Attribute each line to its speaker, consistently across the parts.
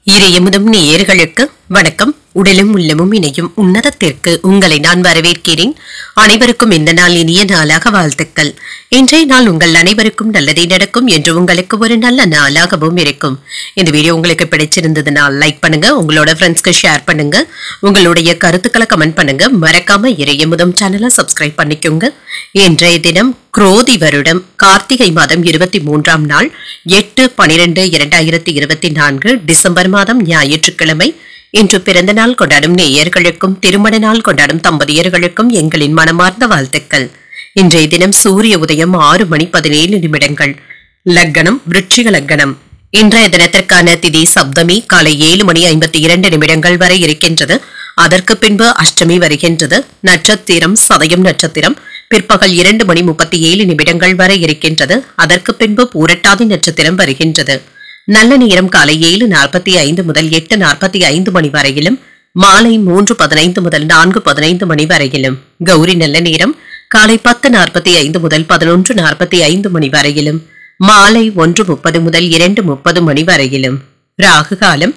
Speaker 1: இறையமுதும் நேயர்களுக்கு வணக்கம். உடலும் உள்ளமும் இணையும் உன்னதத்திற்கு உங்களை நான் வரவேற்கிறேன். அனைவருக்கும் இந்த நாள் இனிய நாளாக வாழ்த்துக்கள். இன்றைய நாள் உங்கள் அனைவருக்கும் நல்லதே நடக்கும் என்று உங்களுக்கு ஒரு நல்ல நாளாகவும் இருக்கும். இந்த வீடியோ உங்களுக்கு பிடிச்சிருந்ததுனால் லைக் பண்ணுங்க, உங்களோட ஃப்ரெண்ட்ஸ்க்கு ஷேர் பண்ணுங்க, உங்களுடைய கருத்துக்களை கமெண்ட் பண்ணுங்க. மறக்காம இறையமுதும் சேனலை சப்ஸ்கிரைப் பண்ணிக்கோங்க. இன்றைய தினம் குரோதி வருடம் கார்த்திகை மாதம் 23ஆம் நாள் 8/12/2024 டிசம்பர் மாதம் ஞாயிற்றுக்கிழமை. இன்று பிறந்த நாள் கொண்டாடும் நேயர்களுக்கும் திருமண நாள் கொண்டாடும் தம்பதியர்களுக்கும் எங்களின் மனமார்ந்த வாழ்த்துக்கள். இன்றைய தினம் சூரிய உதயம் 6:17. லக்னம் விருச்சிக லக்னம். இன்றைய தினத்திற்கான திதி சப்தமி காலை 7:52 வரை இருக்கின்றது. அதற்கு பின்பு அஷ்டமி வருகின்றது. நட்சத்திரம் சதயம் நட்சத்திரம் பிற்பகல் 2:37 வரை இருக்கின்றது. அதற்கு பின்பு பூரட்டாதி நட்சத்திரம் வருகின்றது. நல்ல நேரம் காலை 7:45 முதல் 8:45 மணி வரையிலும், மாலை 3:15 முதல் 4:15 வரையிலும். கௌரி நல்ல நேரம் காலை 10:45 முதல் 11:45 மணி வரையிலும், மாலை 1:30 முதல் 2:30 வரையிலும். ராகு காலம்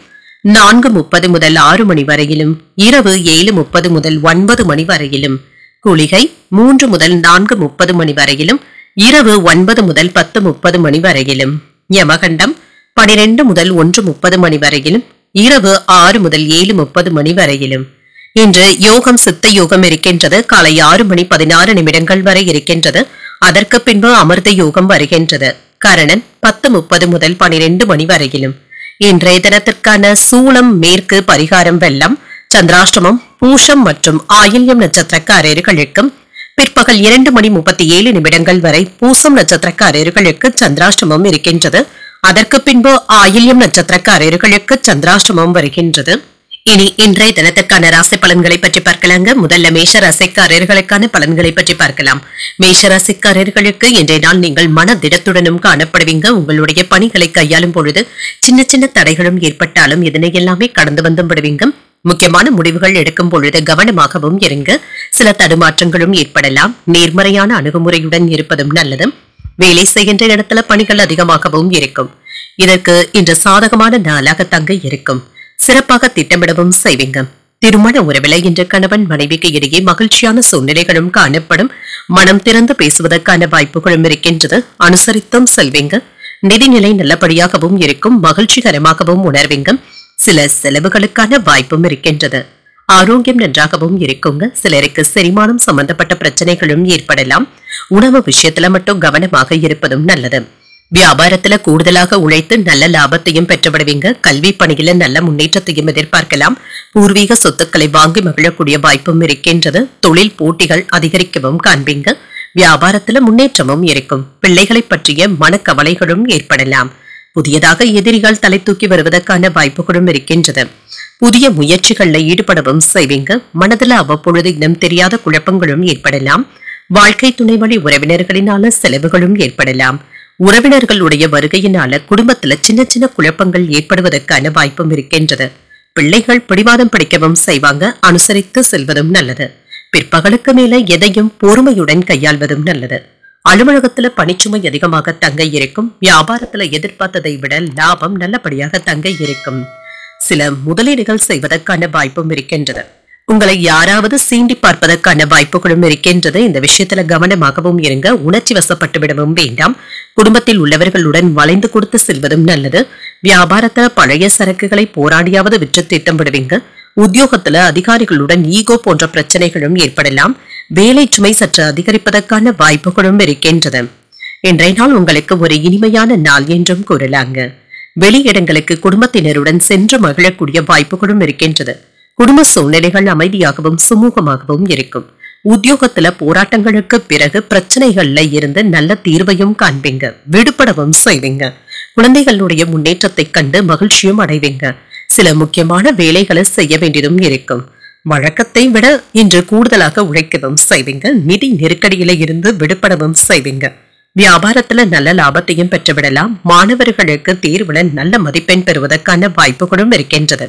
Speaker 1: 4:30 முதல் 6 மணி வரையிலும், இரவு 7:30 முதல் 9 வரையிலும். குளிகை 3 முதல் 4:30 வரையிலும், இரவு 9 முதல் 10:30 வரையிலும். யமகண்டம் 12 முதல் 1:30 வரையிலும், இரவு 6 முதல் 7:30 வரையிலும். இன்று யோகம் சித்த யோகம் இருக்கின்றது. காலை 6:16 வரை இருக்கின்றது. அதற்கு பின்பு அமிர்த யோகம் வருகின்றது. கரணன் 10:30 முதல் 12 வரையிலும். இன்றைய தினத்திற்கான சூலம் மேற்கு, பரிகாரம் வெள்ளம். சந்திராஷ்டமம் பூஷம் மற்றும் ஆயில்யம் நட்சத்திரக்காரர்களுக்கும் பிற்பகல் 2:37 வரை பூசம் நட்சத்திரக்காரர்களுக்கு சந்திராஷ்டமம் இருக்கின்றது. அதற்கு பின்பு ஆயில்யம் நட்சத்திரக்காரர்களுக்கு சந்திராஷ்டமம் வருகின்றது. இனி இன்றைய தினத்திற்கான ராசி பலன்களை பற்றி பார்க்கலாங்க. முதல்ல மேஷ ராசிக்காரர்களுக்கான பலன்களை பற்றி பார்க்கலாம். மேஷ ராசிக்காரர்களுக்கு இன்றைய நாள் நீங்கள் மனதிடத்துடனும் காணப்படுவீங்க. உங்களுடைய பணிகளை கையாளும் பொழுது சின்ன சின்ன தடைகளும் ஏற்பட்டாலும் இதனை எல்லாமே கடந்து வந்து விடுவீங்க. முக்கியமான முடிவுகள் எடுக்கும் பொழுது கவனமாகவும் இருங்க. சில தடுமாற்றங்களும் ஏற்படலாம். நேர்மறையான அணுகுமுறையுடன் இருப்பதும் நல்லது. வேலை செய்கின்ற இடத்துல பணிகள் அதிகமாகவும் இருக்கும். இதற்கு இன்று சாதகமான நாளாக தங்க இருக்கும். சிறப்பாக திட்டமிடவும் செய்வீங்க. திருமண உறவில இன்று கணவன் மனைவிக்கு இடையே மகிழ்ச்சியான சூழ்நிலைகளும் காணப்படும். மனம் திறந்து பேசுவதற்கான வாய்ப்புகளும் இருக்கின்றது. அனுசரித்தும் செல்வீங்க. நிதிநிலை நல்லபடியாகவும் இருக்கும். மகிழ்ச்சிகரமாகவும் உணர்வீங்க. சில செலவுகளுக்கான வாய்ப்பும் இருக்கின்றது. ஆரோக்கியம் நன்றாகவும் இருக்குங்க. சிலருக்கு செரிமானம் சம்பந்தப்பட்ட பிரச்சனைகளும் ஏற்படலாம். உணவு விஷயத்துல மட்டும் கவனமாக இருப்பதும் நல்லது. வியாபாரத்துல கூடுதலாக உழைத்து நல்ல லாபத்தையும் பெற்றுவிடுவீங்க. கல்வி பணியில நல்ல முன்னேற்றத்தையும் எதிர்பார்க்கலாம். பூர்வீக சொத்துக்களை வாங்கி மகிழக்கூடிய வாய்ப்பும் இருக்கின்றது. தொழில் போட்டிகள் அதிகரிக்கவும் காண்பீங்க. வியாபாரத்துல முன்னேற்றமும் இருக்கும். பிள்ளைகளை பற்றிய மனக்கவலைகளும் ஏற்படலாம். புதியதாக எதிரிகள் தலை தூக்கி வருவதற்கான வாய்ப்புகளும் இருக்கின்றது. புதிய முயற்சிகள்ல ஈடுபடவும் செய்வீங்க. மனதில் அவ்வப்பொழுது இனம் தெரியாத குழப்பங்களும் ஏற்படலாம். வாழ்க்கை துணை வழி உறவினர்களினால செலவுகளும் ஏற்படலாம். உறவினர்களுடைய வருகையினால குடும்பத்துல சின்ன சின்ன குழப்பங்கள் ஏற்படுவதற்கான வாய்ப்பும் இருக்கின்றது. பிள்ளைகள் பிடிவாதம் பிடிக்கவும் செய்வாங்க. அனுசரித்து செல்வதும் நல்லது. பிற்பகலுக்கு மேல எதையும் பொறுமையுடன் கையாள்வதும் நல்லது. அலுவலகத்துல பணிச்சுமை அதிகமாக தங்க இருக்கும். வியாபாரத்துல எதிர்பார்த்ததை விட லாபம் நல்லபடியாக தங்க இருக்கும். சில முதலீடுகள் செய்வதற்கான வாய்ப்பும் இருக்கின்றது. உங்களை யாராவது சீண்டி பார்ப்பதற்கான வாய்ப்புகளும் இருக்கின்றது. இந்த விஷயத்துல கவனமாகவும் இருங்க. உணர்ச்சி வசப்பட்டு விடவும் வேண்டாம். குடும்பத்தில் உள்ளவர்களுடன் வளைந்து கொடுத்து செல்வதும் நல்லது. வியாபாரத்துல பழைய சரக்குகளை போராடியாவது விற்று தீர்த்தம் விடுவீங்க. உத்தியோகத்துல அதிகாரிகளுடன் ஈகோ போன்ற பிரச்சனைகளும் ஏற்படலாம். வேலை சுமை சற்று அதிகரிப்பதற்கான வாய்ப்புகளும் இருக்கின்றது. இன்றைய நாள் உங்களுக்கு ஒரு இனிமையான நாள் என்றும் கூறலாங்க. வெளியிடங்களுக்கு குடும்பத்தினருடன் சென்று மகிழக்கூடிய வாய்ப்புகளும் இருக்கின்றது. குடும்ப சூழ்நிலைகள் அமைதியாகவும் சுமூகமாகவும் இருக்கும். உத்தியோகத்துல போராட்டங்களுக்கு பிறகு பிரச்சனைகள்ல இருந்து நல்ல தீர்வையும் காண்பீங்க. விடுபடவும் செய்வீங்க. குழந்தைகளுடைய முன்னேற்றத்தை கண்டு மகிழ்ச்சியும் அடைவீங்க. சில முக்கியமான வேலைகளை செய்ய வேண்டியதும் இருக்கும். வழக்கத்தை விட இன்று கூடுதலாக உழைக்கவும் செய்வீங்க. நிதி நெருக்கடியில இருந்து விடுபடவும் செய்வீங்க. வியாபாரத்துல நல்ல லாபத்தையும் பெற்றுவிடலாம். மாணவர்களுக்கு தேர்வுல நல்ல மதிப்பெண் பெறுவதற்கான வாய்ப்புகளும் இருக்கின்றது.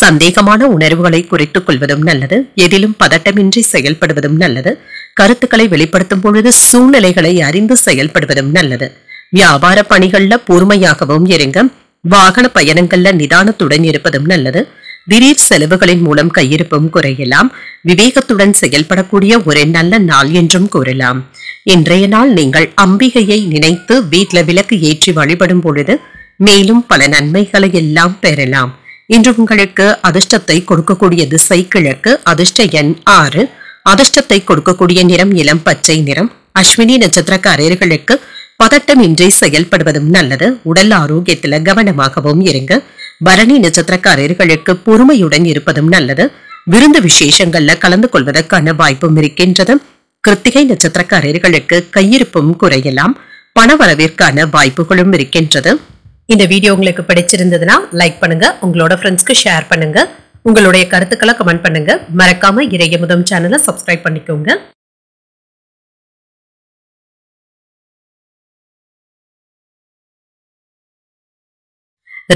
Speaker 1: சந்தேகமான உணர்வுகளை குறித்துக் கொள்வதும் நல்லது. எதிலும் பதட்டமின்றி செயல்படுவதும் நல்லது. கருத்துக்களை வெளிப்படுத்தும் பொழுது சூழ்நிலைகளை அறிந்து செயல்படுவதும் நல்லது. வியாபார பணிகள்ல பொறுமையாகவும் இருங்க. வாகன பயணங்கள்ல நிதானத்துடன் இருப்பதும் நல்லது. திடீர் செலவுகளின் மூலம் கையிருப்பும் குறையலாம். விவேகத்துடன் செயல்படக்கூடிய ஒரு நல்ல நாள் என்றும் கூறலாம். இன்றைய நாள் நீங்கள் அம்பிகையை நினைத்து வீட்ல விளக்கு ஏற்றி வழிபடும் பொழுது மேலும் பல நன்மைகளை எல்லாம் பெறலாம். இன்று உங்களுக்கு அதிர்ஷ்டத்தை கொடுக்கக்கூடிய திசை கிழக்கு. அதிர்ஷ்ட எண் 6. அதிர்ஷ்டத்தை கொடுக்கக்கூடிய நிறம் இளம் பச்சை நிறம். அஸ்வினி நட்சத்திரக்காரர்களுக்கு பதட்டமின்றி செயல்படுவதும் நல்லது. உடல் ஆரோக்கியத்துல கவனமாகவும் இருங்க. பரணி நட்சத்திரக்காரர்களுக்கு பொறுமையுடன் இருப்பதும் நல்லது. விருந்து விசேஷங்கள்ல கலந்து கொள்வதற்கான வாய்ப்பும் இருக்கின்றது. கிருத்திகை நட்சத்திரக்காரர்களுக்கு கையிருப்பும் குறையலாம். பணவரவிற்கான வாய்ப்புகளும் இருக்கின்றது. இந்த வீடியோ உங்களுக்கு பிடிச்சிருந்ததுன்னா லைக் பண்ணுங்க, உங்களோட ஃப்ரெண்ட்ஸ்க்கு ஷேர் பண்ணுங்க, உங்களுடைய கருத்துக்களை கமெண்ட் பண்ணுங்க. மறக்காம இறையமுதம் சேனலை சப்ஸ்கிரைப் பண்ணிக்கோங்க.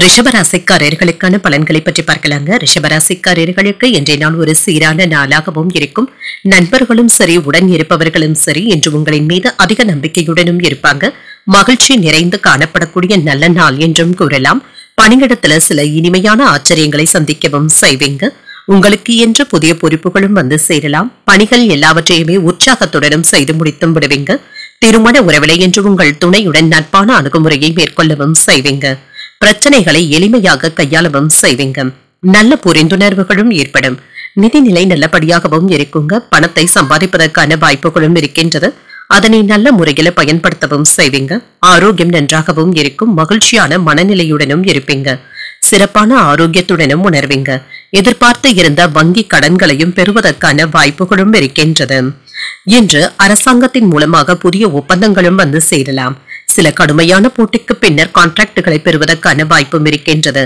Speaker 1: ரிஷபராசிக்காரர்களுக்கான பலன்களை பற்றி பார்க்கலாங்க. ரிஷபராசிக்காரர்களுக்கு இன்றைய நாள் ஒரு சீரான நாளாகவும் இருக்கும். நண்பர்களும் சரி, உடன் இருப்பவர்களும் சரி, இன்று உங்களின் மீது அதிக நம்பிக்கையுடனும் இருப்பாங்க. மகிழ்ச்சி நிறைந்து காணப்படக்கூடிய நல்ல நாள் என்றும் கூறலாம். பணியிடத்துல சில இனிமையான ஆச்சரியங்களை சந்திக்கவும் செய்வீங்க. உங்களுக்கு என்று புதிய பொறுப்புகளும் வந்து சேரலாம். பணிகள் எல்லாவற்றையுமே உற்சாகத்துடனும் செய்து முடித்தும் விடுவீங்க. திருமண உறவிலை என்று உங்கள் துணையுடன் நட்பான அணுகுமுறையை மேற்கொள்ளவும் செய்வீங்க. பிரச்சனைகளை எளிமையாக கையாளவும் செய்வீங்க. நல்ல புரிந்துணர்வுகளும் ஏற்படும். நிதிநிலை நல்லபடியாகவும் இருக்குங்க. பணத்தை சம்பாதிப்பதற்கான வாய்ப்புகளும் இருக்கின்றது. அதனை நல்ல முறையில பயன்படுத்தவும் செய்வீங்க. ஆரோக்கியம் நன்றாகவும் இருக்கும். மகிழ்ச்சியான மனநிலையுடனும் இருப்பீங்க. சிறப்பான ஆரோக்கியத்துடனும் உணர்வீங்க. எதிர்பார்த்து இருந்த வங்கி கடன்களையும் பெறுவதற்கான வாய்ப்புகளும் இருக்கின்றது. இன்று அரசாங்கத்தின் மூலமாக புதிய ஒப்பந்தங்களும் வந்து சேரலாம். சில கடுமையான போட்டிக்கு பின்னர் கான்ட்ராக்டுகளை பெறுவதற்கான வாய்ப்பும் இருக்கின்றது.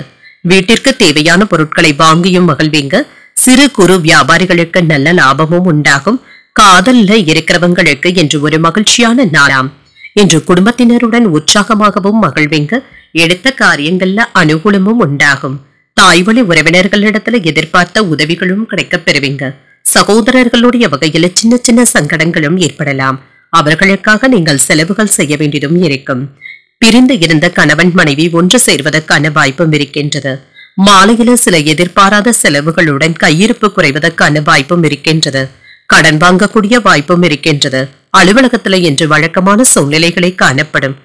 Speaker 1: வீட்டிற்கு தேவையான பொருட்களை வாங்கியும் மகிழ்வீங்க. சிறு குறு வியாபாரிகளுக்கு நல்ல லாபமும் உண்டாகும். காதல்ல இருக்கிறவங்களுக்கு என்று ஒரு மகிழ்ச்சியான நாளாம். இன்று குடும்பத்தினருடன் உற்சாகமாகவும் மகிழ்வீங்க. எடுத்த காரியங்கள்ல அனுகூலமும் உண்டாகும். தாய்வழி உறவினர்களிடத்துல எதிர்பார்த்த உதவிகளும் கிடைக்கப் பெறுவீங்க. சகோதரர்களுடைய வகையில சின்ன சின்ன சங்கடங்களும் ஏற்படலாம். அவர்களுக்காக நீங்கள் செலவுகள் செய்ய வேண்டியதும் இருக்கும். பிரிந்து இருந்த கணவன் மனைவி ஒன்று சேர்வதற்கான வாய்ப்பும் இருக்கின்றது. மாலையில சில எதிர்பாராத செலவுகளுடன் கையிருப்பு குறைவதற்கான வாய்ப்பும் இருக்கின்றது. கடன் வாங்கக்கூடிய வாய்ப்பும் இருக்கின்றது. அலுவலகத்துல இன்று வழக்கமான சூழ்நிலைகளை காணப்படும்.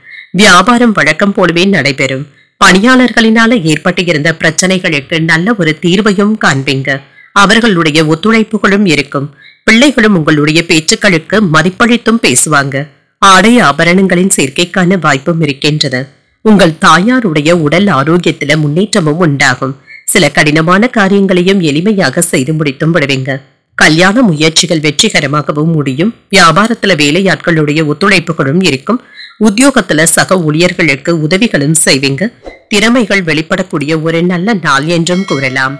Speaker 1: வியாபாரம் வழக்கம் போலவே நடைபெறும். பணியாளர்களினால ஏற்பட்டு இருந்த பிரச்சனைகளுக்கு நல்ல ஒரு தீர்வையும் காண்பீங்க. அவர்களுடைய ஒத்துழைப்புகளும் இருக்கும். பிள்ளைகளும் உங்களுடைய பேச்சுக்களுக்கு மதிப்பளித்தும் பேசுவாங்க. ஆடை ஆபரணங்களின் சேர்க்கைக்கான வாய்ப்பும் இருக்கின்றது. உங்கள் தாயாருடைய உடல் ஆரோக்கியத்தில முன்னேற்றமும் உண்டாகும். சில கடினமான காரியங்களையும் எளிமையாக செய்து முடித்தும் விடுவீங்க. கல்யாண முயற்சிகள் வெற்றிகரமாகவும் முடியும். வியாபாரத்துல வேலையாட்களுடைய ஒத்துழைப்புகளும் இருக்கும். உத்தியோகத்துல சக ஊழியர்களுக்கு உதவிகளும் செய்வீங்க. திறமைகள் வெளிப்படக்கூடிய ஒரு நல்ல நாள் என்றும் கூறலாம்.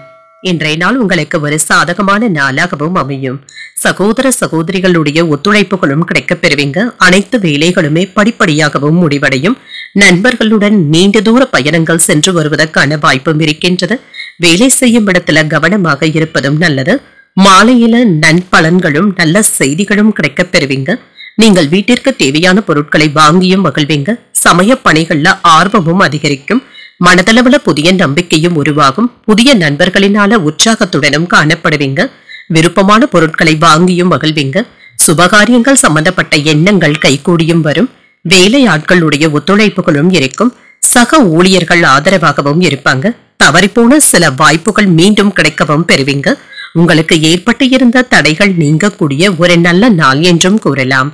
Speaker 1: இன்றைய நாள் உங்களுக்கு ஒரு சாதகமான நாளாகவும் அமையும். சகோதர சகோதரிகளுடைய ஒத்துழைப்புகளும் கிடைக்கப் பெறுவீங்க. அனைத்து வேலைகளுமே படிப்படியாகவும் முடிவடையும். நண்பர்களுடன் நீண்ட தூர பயணங்கள் சென்று வருவதற்கான வாய்ப்பும் இருக்கின்றது. வேலை செய்யும் இடத்துல கவனமாக இருப்பதும் நல்லது. மாலையில நன்பலன்களும் நல்ல செய்திகளும் கிடைக்கப் பெறுவீங்க. நீங்கள் வீட்டிற்கு தேவையான பொருட்களை வாங்கியும் மகிழ்வீங்க. சமய பணிகள்ல ஆர்வமும் அதிகரிக்கும். மனதளவுல புதிய நம்பிக்கையும் உருவாகும். புதிய நண்பர்களினால உற்சாகத்துடனும் காணப்படுவீங்க. விருப்பமான பொருட்களை வாங்கியும் மகிழ்வீங்க. சுபகாரியங்கள் சம்பந்தப்பட்ட எண்ணங்கள் கைகூடியும் வரும். வேலையாட்களுடைய ஒத்துழைப்புகளும் இருக்கும். சக ஊழியர்கள் ஆதரவாகவும் இருப்பாங்க. தவறிப்போன சில வாய்ப்புகள் மீண்டும் கிடைக்கவும் பெறுவீங்க. உங்களுக்கு ஏற்பட்டு இருந்த தடைகள் நீங்கக்கூடிய ஒரு நல்ல நாள் என்றும் கூறலாம்.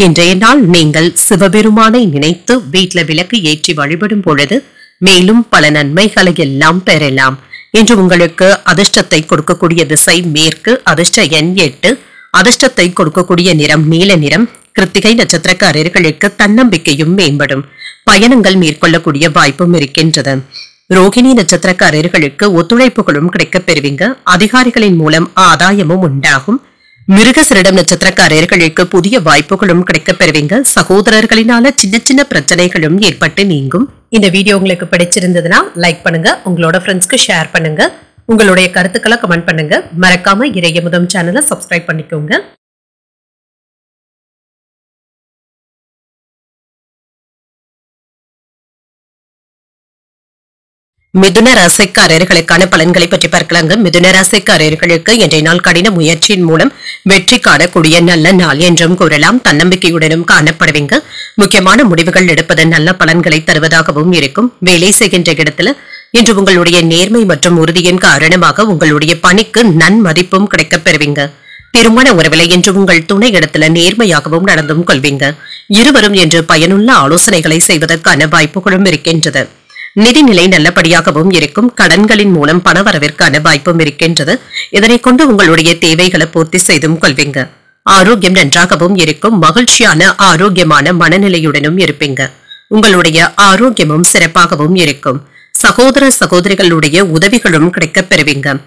Speaker 1: இன்றைய நாள் நீங்கள் சிவபெருமானை நினைத்து வீட்ல விளக்கு ஏற்றி வழிபடும் பொழுது மேலும் பல நன்மைகளை எல்லாம் பெறலாம். இன்று உங்களுக்கு அதிர்ஷ்டத்தை கொடுக்கக்கூடிய திசை மேற்கு. அதிர்ஷ்ட எண் 8. அதிர்ஷ்டத்தை கொடுக்கக்கூடிய நிறம் நீல நிறம். கிருத்திகை நட்சத்திரக்காரர்களுக்கு தன்னம்பிக்கையும் மேம்படும். பயணங்கள் மேற்கொள்ளக்கூடிய வாய்ப்பும் இருக்கின்றது. ரோகிணி நட்சத்திரக்காரர்களுக்கு ஒத்துழைப்புகளும் கிடைக்கப் பெறுவீங்க. அதிகாரிகளின் மூலம் ஆதாயமும் உண்டாகும். மிருகசிரிடம் நட்சத்திரக்காரர்களுக்கு புதிய வாய்ப்புகளும் கிடைக்கப் பெறுவீங்க. சகோதரர்களினால சின்ன சின்ன பிரச்சனைகளும் ஏற்பட்டு நீங்கும். இந்த வீடியோ உங்களுக்கு பிடிச்சிருந்ததுன்னா லைக் பண்ணுங்க, உங்களோட ஃப்ரெண்ட்ஸ்க்கு ஷேர் பண்ணுங்க, உங்களுடைய கருத்துக்களை கமெண்ட் பண்ணுங்க. மறக்காம இறையமுதம் சேனலை சப்ஸ்கிரைப் பண்ணிக்கோங்க. மிதுன ராசிக்காரர்களுக்கான பலன்களை பற்றி பார்க்கலாங்க. மிதுன ராசிக்காரர்களுக்கு இன்றைய நாள் கடின முயற்சியின் மூலம் வெற்றி காணக்கூடிய நல்ல நாள் என்றும் கூறலாம். தன்னம்பிக்கையுடனும் காணப்படுவீங்க. முக்கியமான முடிவுகள் எடுப்பது நல்ல பலன்களை தருவதாகவும் இருக்கும். வேலை செய்கின்ற இடத்துல இன்று உங்களுடைய நேர்மை மற்றும் உறுதியின் காரணமாக உங்களுடைய பணிக்கு நன்மதிப்பும் கிடைக்கப் பெறுவீங்க. திருமண உறவில இன்று உங்கள் துணை இடத்துல நேர்மையாகவும் நடந்தும் கொள்வீங்க. இருவரும் என்று பயனுள்ள ஆலோசனைகளை செய்வதற்கான வாய்ப்புகளும் இருக்கின்றது. நிதிநிலை நல்லபடியாகவும் இருக்கும். கடன்களின் மூலம் பணவரவிற்கான வாய்ப்பும் இருக்கின்றது. இதனை கொண்டு உங்களுடைய தேவைகளை பூர்த்தி செய்தும் கொள்வீங்க. ஆரோக்கியம் நன்றாகவும் இருக்கும். மகிழ்ச்சியான ஆரோக்கியமான மனநிலையுடனும் இருப்பீங்க. உங்களுடைய ஆரோக்கியமும் சிறப்பாகவும் இருக்கும். சகோதர சகோதரிகளுடைய உதவிகளும் கிடைக்கப் பெறுவீங்க.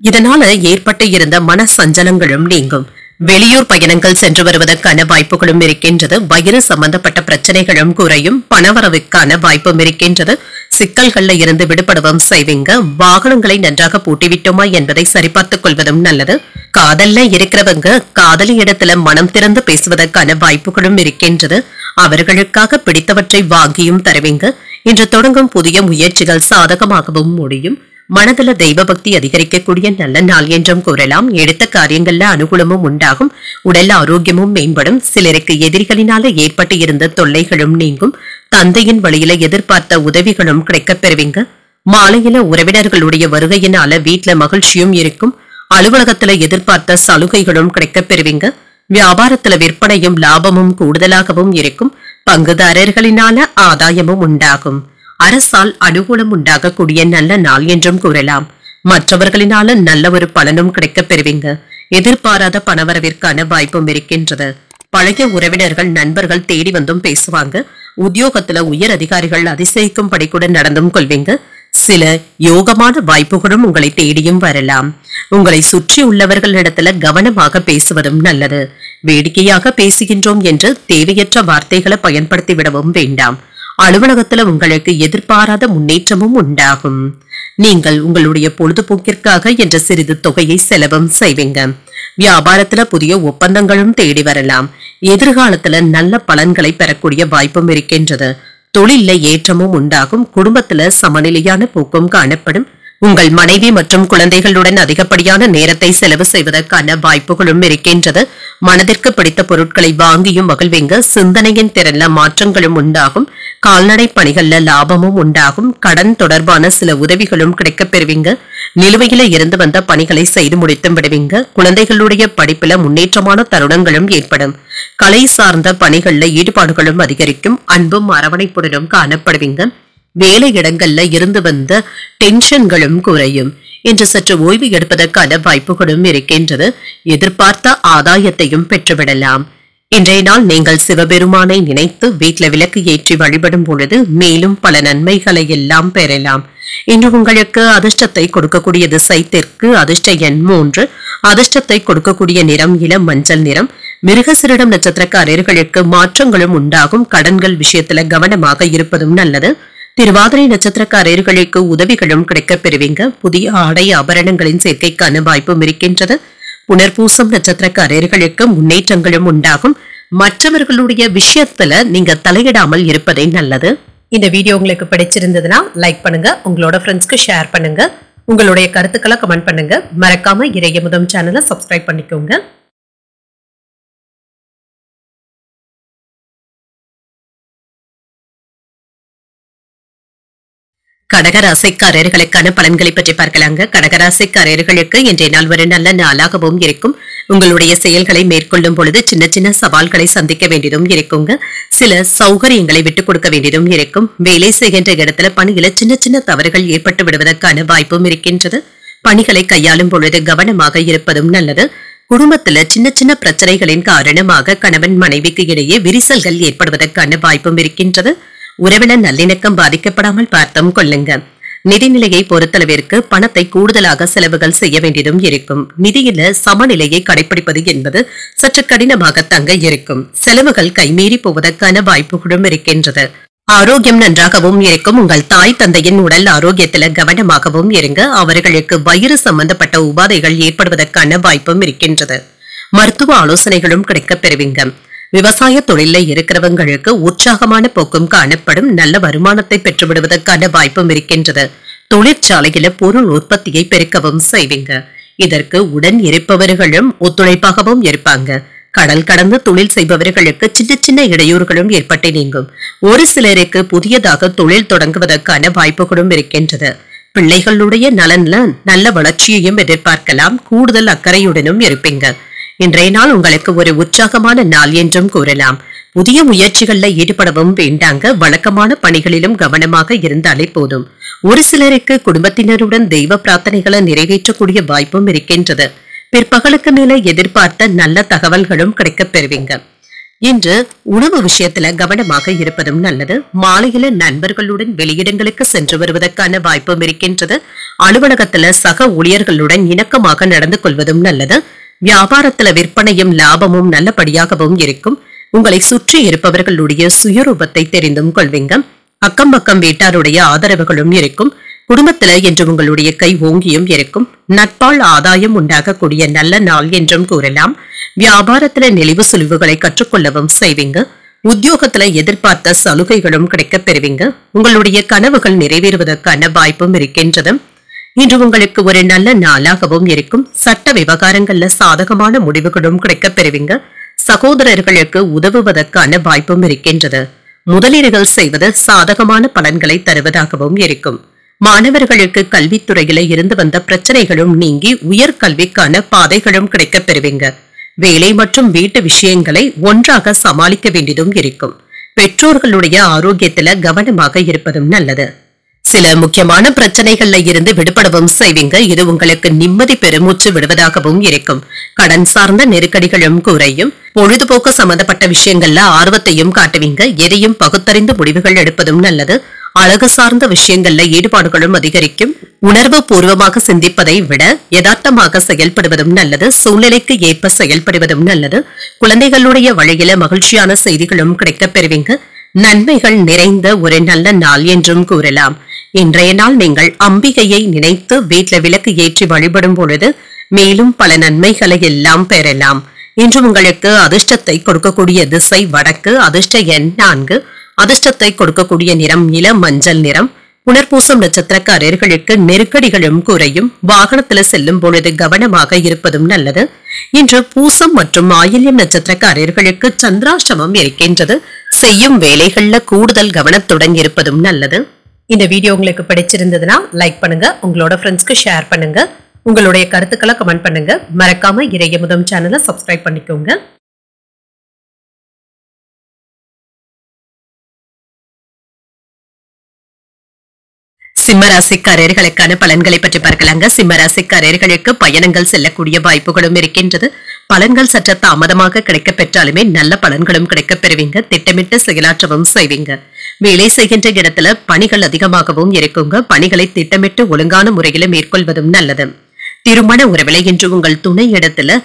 Speaker 1: இதனால ஏற்பட்டு இருந்த மன சஞ்சலங்களும் நீங்கும். வெளியூர் பயணங்கள் சென்று வருவதற்கான வாய்ப்புகளும் இருக்கின்றது. வயிறு சம்பந்தப்பட்ட பிரச்சனைகளும் குறையும். பணவரவுக்கான வாய்ப்பும் இருக்கின்றது. சிக்கல்கள்ல இருந்து விடுபடவும் செய்வீங்க. வாகனங்களை நன்றாக பூட்டிவிட்டோமா என்பதை சரிபார்த்துக் கொள்வதும் நல்லது. காதல்ல இருக்கிறவங்க காதலி இடத்துல மனம் திறந்து பேசுவதற்கான வாய்ப்புகளும் இருக்கின்றது. அவர்களுக்காக பிடித்தவற்றை வாங்கியும் தருவீங்க. இன்று தொடங்கும் புதிய முயற்சிகள் சாதகமாகவும் முடியும். மனதில தெய்வ பக்தி அதிகரிக்கக்கூடிய நல்ல நாள் என்றும் கூறலாம். எடுத்த காரியங்கள்ல அனுகூலமும் உண்டாகும். உடல் ஆரோக்கியமும் மேம்படும். சிலருக்கு எதிரிகளினால ஏற்பட்டு இருந்த தொல்லைகளும் நீங்கும். தந்தையின் வழியில எதிர்பார்த்த உதவிகளும் கிடைக்கப் பெறுவீங்க. மாலையில உறவினர்களுடைய வருகையினால வீட்டுல மகிழ்ச்சியும் இருக்கும். அலுவலகத்துல எதிர்பார்த்த சலுகைகளும் கிடைக்கப் பெறுவீங்க. வியாபாரத்துல விற்பனையும் லாபமும் கூடுதலாகவும் இருக்கும். பங்குதாரர்களினால ஆதாயமும் உண்டாகும். அரசால் அனுகூலம் உண்டாகக்கூடிய நல்ல நாள் என்றும் கூறலாம். மற்றவர்களினால நல்ல ஒரு பலனும் கிடைக்கப் பெறுவீங்க. எதிர்பாராத பணவரவிற்கான வாய்ப்பும் இருக்கின்றது. பழைய உறவினர்கள் நண்பர்கள் தேடி வந்தும் பேசுவாங்க. உத்தியோகத்துல உயர் அதிகாரிகள் அதிசயிக்கும்படி கூட நடந்தும் கொள்வீங்க. சில யோகமான வாய்ப்புகளும் உங்களை தேடியும் வரலாம். உங்களை சுற்றி உள்ளவர்களிடத்துல கவனமாக பேசுவதும் நல்லது. வேடிக்கையாக பேசுகின்றோம் என்று தேவையற்ற வார்த்தைகளை பயன்படுத்தி விடவும் வேண்டாம். அலுவலகத்துல உங்களுக்கு எதிர்பாராத முன்னேற்றமும் உண்டாகும். நீங்கள் உங்களுடைய பொழுதுபோக்கிற்காக என்ற சிறிது தொகையை செலவும் செய்வீங்க. வியாபாரத்துல புதிய ஒப்பந்தங்களும் தேடி வரலாம். எதிர்காலத்துல நல்ல பலன்களை பெறக்கூடிய வாய்ப்பும் இருக்கின்றது. தொழில ஏற்றமும் உண்டாகும். குடும்பத்துல சமநிலையான போக்கும் காணப்படும். உங்கள் மனைவி மற்றும் குழந்தைகளுடன் அதிகப்படியான நேரத்தை செலவு செய்வதற்கான வாய்ப்புகளும் இருக்கின்றது. மனதிற்கு பிடித்த பொருட்களை வாங்கியும் மகிழ்வீங்க. சிந்தனையின் திறன்ல மாற்றங்களும் உண்டாகும். கால்நடை பணிகள்ல லாபமும் உண்டாகும். கடன் தொடர்பான சில உதவிகளும் கிடைக்கப் பெறுவீங்க. நிலுவையில இருந்து வந்த பணிகளை செய்து முடித்தும் விடுவீங்க. குழந்தைகளுடைய படிப்புல முன்னேற்றமான தருணங்களும் ஏற்படும். கலை சார்ந்த பணிகள்ல ஈடுபாடுகளும் அதிகரிக்கும். அன்பும் அரவணைப்புடனும் காணப்படுவீங்க. வேலை இடங்கள்ல இருந்து வந்த டென்ஷன்களும் குறையும். இன்று சற்று ஓய்வு எடுப்பதற்கான வாய்ப்புகளும் இருக்கின்றது. எதிர்பார்த்த ஆதாயத்தையும் பெற்றுவிடலாம். இன்றைய நாள் நீங்கள் சிவபெருமானை நினைத்து வீட்டுல விளக்கு ஏற்றி வழிபடும் பொழுது மேலும் பல நன்மைகளை எல்லாம் பெறலாம். இன்று உங்களுக்கு அதிர்ஷ்டத்தை கொடுக்கக்கூடிய திசை தெற்கு. அதிர்ஷ்ட எண் 3. அதிர்ஷ்டத்தை கொடுக்கக்கூடிய நிறம் இளம் மஞ்சள் நிறம். மிருகசிரிடம் நட்சத்திரக்காரர்களுக்கு மாற்றங்களும் உண்டாகும். கடன்கள் விஷயத்துல கவனமாக இருப்பதும் நல்லது. திருவாதிரை நட்சத்திரக்காரர்களுக்கு உதவிகளும் கிடைக்கப் பெறுவீங்க. புதிய ஆடை ஆபரணங்களின் சேர்க்கைக்கான வாய்ப்பும் இருக்கின்றது. புனர்பூசம் நட்சத்திரக்காரர்களுக்கு முன்னேற்றங்களும் உண்டாகும். மற்றவர்களுடைய விஷயத்துல நீங்க தலையிடாமல் இருப்பதே நல்லது. இந்த வீடியோ உங்களுக்கு பிடிச்சிருந்ததுன்னா லைக் பண்ணுங்க. உங்களோட ஃப்ரெண்ட்ஸ்க்கு ஷேர் பண்ணுங்க. உங்களுடைய கருத்துக்களை கமெண்ட் பண்ணுங்க. மறக்காம இறையமுதம் சேனலை சப்ஸ்கிரைப் பண்ணிக்கோங்க. கடகராசிக்காரர்களுக்கான பலன்களை பற்றி பார்க்கலாங்க. கடகராசிக்காரர்களுக்கு இன்றைய நாள் ஒரு நல்ல நாளாகவும் இருக்கும். உங்களுடைய செயல்களை மேற்கொள்ளும் பொழுது சின்ன சின்ன சவால்களை சந்திக்க வேண்டியதும் இருக்குங்க. சில சௌகரியங்களை விட்டுக் கொடுக்க வேண்டியதும் இருக்கும். வேலை செய்கின்ற இடத்துல பணியில சின்ன சின்ன தவறுகள் ஏற்பட்டு விடுவதற்கான வாய்ப்பும் இருக்கின்றது. பணிகளை கையாளும் பொழுது கவனமாக இருப்பதும் நல்லது. குடும்பத்துல சின்ன சின்ன பிரச்சனைகளின் காரணமாக கணவன் மனைவிக்கு இடையே விரிசல்கள் ஏற்படுவதற்கான வாய்ப்பும் இருக்கின்றது. உறவினர் நல்லிணக்கம் பாதிக்கப்படாமல் பார்த்தும் கொள்ளுங்க. நிதிநிலையை பொறுத்தளவிற்கு பணத்தை கூடுதலாக செலவுகள் செய்ய வேண்டியதும் இருக்கும். நிதியில சமநிலையை கடைபிடிப்பது என்பது சற்று கடினமாக தங்க இருக்கும். செலவுகள் கைமீறி போவதற்கான வாய்ப்புகளும் இருக்கின்றது. ஆரோக்கியம் நன்றாகவும் இருக்கும். உங்கள் தாய் தந்தையின் உடல் ஆரோக்கியத்துல கவனமாகவும் இருங்க. அவர்களுக்கு வயிறு சம்பந்தப்பட்ட உபாதைகள் ஏற்படுவதற்கான வாய்ப்பும் இருக்கின்றது. மருத்துவ ஆலோசனைகளும் கிடைக்கப் பெறுவீங்க. விவசாய தொழில இருக்கிறவங்களுக்கு உற்சாகமான போக்கும் காணப்படும். நல்ல வருமானத்தை பெற்றுவிடுவதற்கான வாய்ப்பும் இருக்கின்றது. தொழிற்சாலையில பொருள் உற்பத்தியை பெருக்கவும் செய்வீங்க. இதற்கு உடன் இருப்பவர்களும் ஒத்துழைப்பாகவும் இருப்பாங்க. கடல் கடந்து தொழில் செய்பவர்களுக்கு சின்ன சின்ன இடையூறுகளும் ஏற்பட்டு நீங்கும். ஒரு சிலருக்கு புதியதாக தொழில் தொடங்குவதற்கான வாய்ப்புகளும் இருக்கின்றது. பிள்ளைகளுடைய நலன்ல நல்ல வளர்ச்சியையும் எதிர்பார்க்கலாம். கூடுதல் அக்கறையுடனும் இருப்பீங்க. இன்றைய நாள் உங்களுக்கு ஒரு உற்சாகமான நாள் என்றும் கூறலாம். புதிய முயற்சிகள்ல ஈடுபடவும் வேண்டாங்க. வழக்கமான பணிகளிலும் கவனமாக இருந்தாலே போதும். ஒரு சிலருக்கு குடும்பத்தினருடன் தெய்வ பிரார்த்தனைகளை நிறைவேற்றக்கூடிய வாய்ப்பும் இருக்கின்றது. பிற்பகலுக்கு மேல எதிர்பார்த்த நல்ல தகவல்களும் கிடைக்கப் பெறுவீங்க. இன்று உணவு விஷயத்துல கவனமாக இருப்பதும் நல்லது. மாலையில நண்பர்களுடன் வெளியிடங்களுக்கு சென்று வருவதற்கான வாய்ப்பும் இருக்கின்றது. அலுவலகத்துல சக ஊழியர்களுடன் இணக்கமாக நடந்து கொள்வதும் நல்லது. வியாபாரத்துல விற்பனையும் லாபமும் நல்லபடியாகவும் இருக்கும். உங்களை சுற்றி இருப்பவர்களுடைய சுயரூபத்தை தெரிந்தும் கொள்வீங்க. அக்கம் பக்கம் வீட்டாருடைய ஆதரவுகளும் இருக்கும். குடும்பத்துல என்று உங்களுடைய கை ஓங்கியும் இருக்கும். நட்பால் ஆதாயம் உண்டாகக்கூடிய நல்ல நாள் என்றும் கூறலாம். வியாபாரத்துல நெளிவு சுழிவுகளை கற்றுக்கொள்ளவும் செய்வீங்க. உத்தியோகத்துல எதிர்பார்த்த சலுகைகளும் கிடைக்கப் பெறுவீங்க. உங்களுடைய கனவுகள் நிறைவேறுவதற்கான வாய்ப்பும் இருக்கின்றது. இன்று உங்களுக்கு ஒரு நல்ல நாளாகவும் இருக்கும். சட்ட விவகாரங்கள்ல சாதகமான முடிவுகளும் கிடைக்கப் பெறுவீங்க. சகோதரர்களுக்கு உதவுவதற்கான வாய்ப்பும் இருக்கின்றது. முதலீடுகள் செய்வது சாதகமான பலன்களை தருவதாகவும் இருக்கும். மாணவர்களுக்கு கல்வித்துறையில இருந்து வந்த பிரச்சனைகளும் நீங்கி உயர்கல்விக்கான பாதைகளும் கிடைக்கப் பெறுவீங்க. வேலை மற்றும் வீட்டு விஷயங்களை ஒன்றாக சமாளிக்க வேண்டியதும் இருக்கும். பெற்றோர்களுடைய ஆரோக்கியத்துல கவனமாக இருப்பதும் நல்லது. சில முக்கியமான பிரச்சனைகள்ல இருந்து விடுபடவும் செய்வீங்க. இது உங்களுக்கு நிம்மதி பெருமூச்சு விடுவதாகவும் இருக்கும். கடன் சார்ந்த நெருக்கடிகளும் குறையும். பொழுதுபோக்கு சம்பந்தப்பட்ட விஷயங்கள்ல ஆர்வத்தையும் காட்டுவீங்க. எதையும் பகுத்தறிந்து முடிவுகள் எடுப்பதும் நல்லது. அழகு சார்ந்த விஷயங்கள்ல ஈடுபாடுகளும் அதிகரிக்கும். உணர்வு பூர்வமாக சிந்திப்பதை விட யதார்த்தமாக செயல்படுவதும் நல்லது. சூழ்நிலைக்கு ஏற்ப செயல்படுவதும் நல்லது. குழந்தைகளுடைய வழியில மகிழ்ச்சியான செய்திகளும் கிடைக்கப் பெறுவீங்க. நன்மைகள் நிறைந்த ஒரு நல்ல நாள் என்றும் கூறலாம். இன்றைய நாள் நீங்கள் அம்பிகையை நினைத்து வீட்டுல விளக்கு ஏற்றி வழிபடும் பொழுது மேலும் பல நன்மைகளை எல்லாம் பெறலாம். இன்று உங்களுக்கு அதிர்ஷ்டத்தை கொடுக்கக்கூடிய திசை வடக்கு. அதிர்ஷ்ட எண் 4. அதிர்ஷ்டத்தை கொடுக்கக்கூடிய நிறம் இளம் மஞ்சள் நிறம். புனர்பூசம் நட்சத்திரக்காரர்களுக்கு நெருக்கடிகளும் குறையும். வாகனத்துல செல்லும் பொழுது கவனமாக இருப்பதும் நல்லது. இன்று பூசம் மற்றும் ஆயில்யம் நட்சத்திரக்காரர்களுக்கு சந்திராஷ்டமம் இருக்கின்றது. செய்யும் வேலைகள்ல கூடுதல் கவனத்துடன் இருப்பதும் நல்லது. இந்த வீடியோ உங்களுக்கு பிடிச்சிருந்ததுன்னா லைக் பண்ணுங்க. உங்களோட ஃப்ரெண்ட்ஸ்க்கு ஷேர் பண்ணுங்க. உங்களுடைய கருத்துக்களை கமெண்ட் பண்ணுங்க. மறக்காம இறையமுதம் சேனலை சப்ஸ்கிரைப் பண்ணிக்கோங்க. சிம்மராசிக்காரர்களுக்கான பலன்களை பற்றி பார்க்கலாங்க. சிம்மராசிக்காரர்களுக்கு பயணங்கள் செல்லக்கூடிய வாய்ப்புகளும் இருக்கின்றது. பலன்கள் சற்று தாமதமாக கிடைக்க பெற்றாலுமே நல்ல பலன்களும் கிடைக்கப் பெறுவீங்க. திட்டமிட்டு செயலாற்றவும் செய்வீங்க. வேலை செய்கின்ற இடத்துல பணிகள் அதிகமாகவும் இருக்குங்க. பணிகளை திட்டமிட்டு ஒழுங்கான முறையில மேற்கொள்வதும் நல்லது. திருமண உறவிலை இன்று உங்கள் துணை இடத்துல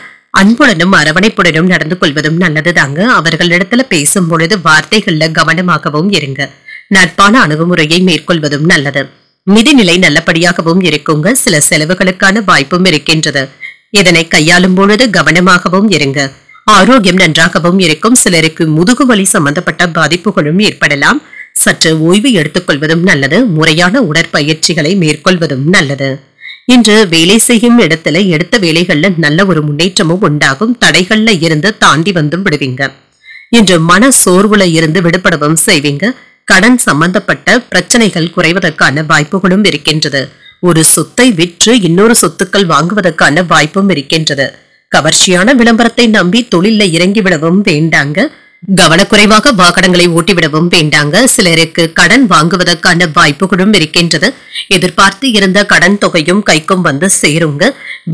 Speaker 1: அன்புடனும் அரவணைப்புடனும் நடந்து கொள்வதும் நல்லதுதாங்க. அவர்களிடத்துல பேசும் பொழுது வார்த்தைகள்ல கவனமாகவும் இருங்க. நட்பான அணுகுமுறையை மேற்கொள்வதும் நல்லது. நிதிநிலை நல்லபடியாகவும் இருக்குங்க. சில செலவுகளுக்கான வாய்ப்பும் இருக்கின்றது. இதனை கையாளும் பொழுது கவனமாகவும் இருங்க. ஆரோக்கியம் நன்றாகவும் இருக்கும். சிலருக்கு முதுகுவலி சம்பந்தப்பட்ட பாதிப்புகளும் ஏற்படலாம். சற்று ஓய்வு எடுத்துக்கொள்வதும் நல்லது. முறையான உடற்பயிற்சிகளை மேற்கொள்வதும் நல்லது. இன்று வேலை செய்யும் இடத்துல எடுத்த வேலைகள்ல நல்ல ஒரு முன்னேற்றமும் உண்டாகும். தடைகள்ல இருந்து தாண்டி வந்தும் விடுவீங்க. இன்று மன சோர்வுல இருந்து விடுபடவும் செய்வீங்க. கடன் சம்பந்தப்பட்ட பிரச்சனைகள் குறைவதற்கான வாய்ப்புகளும் இருக்கின்றது. ஒரு சொத்தை விற்று இன்னொரு சொத்துக்கள் வாங்குவதற்கான வாய்ப்பும் இருக்கின்றது. கவர்ச்சியான விளம்பரத்தை நம்பி தொழில இறங்கிவிடவும் வேண்டாங்க. கவனக்குறைவாக வாகனங்களை ஓட்டிவிடவும் வேண்டாங்க. சிலருக்கு கடன் வாங்குவதற்கான வாய்ப்புகளும் இருக்கின்றது. எதிர்பார்த்து இருந்த கடன் தொகையும் கைக்கும் வந்து சேருங்க.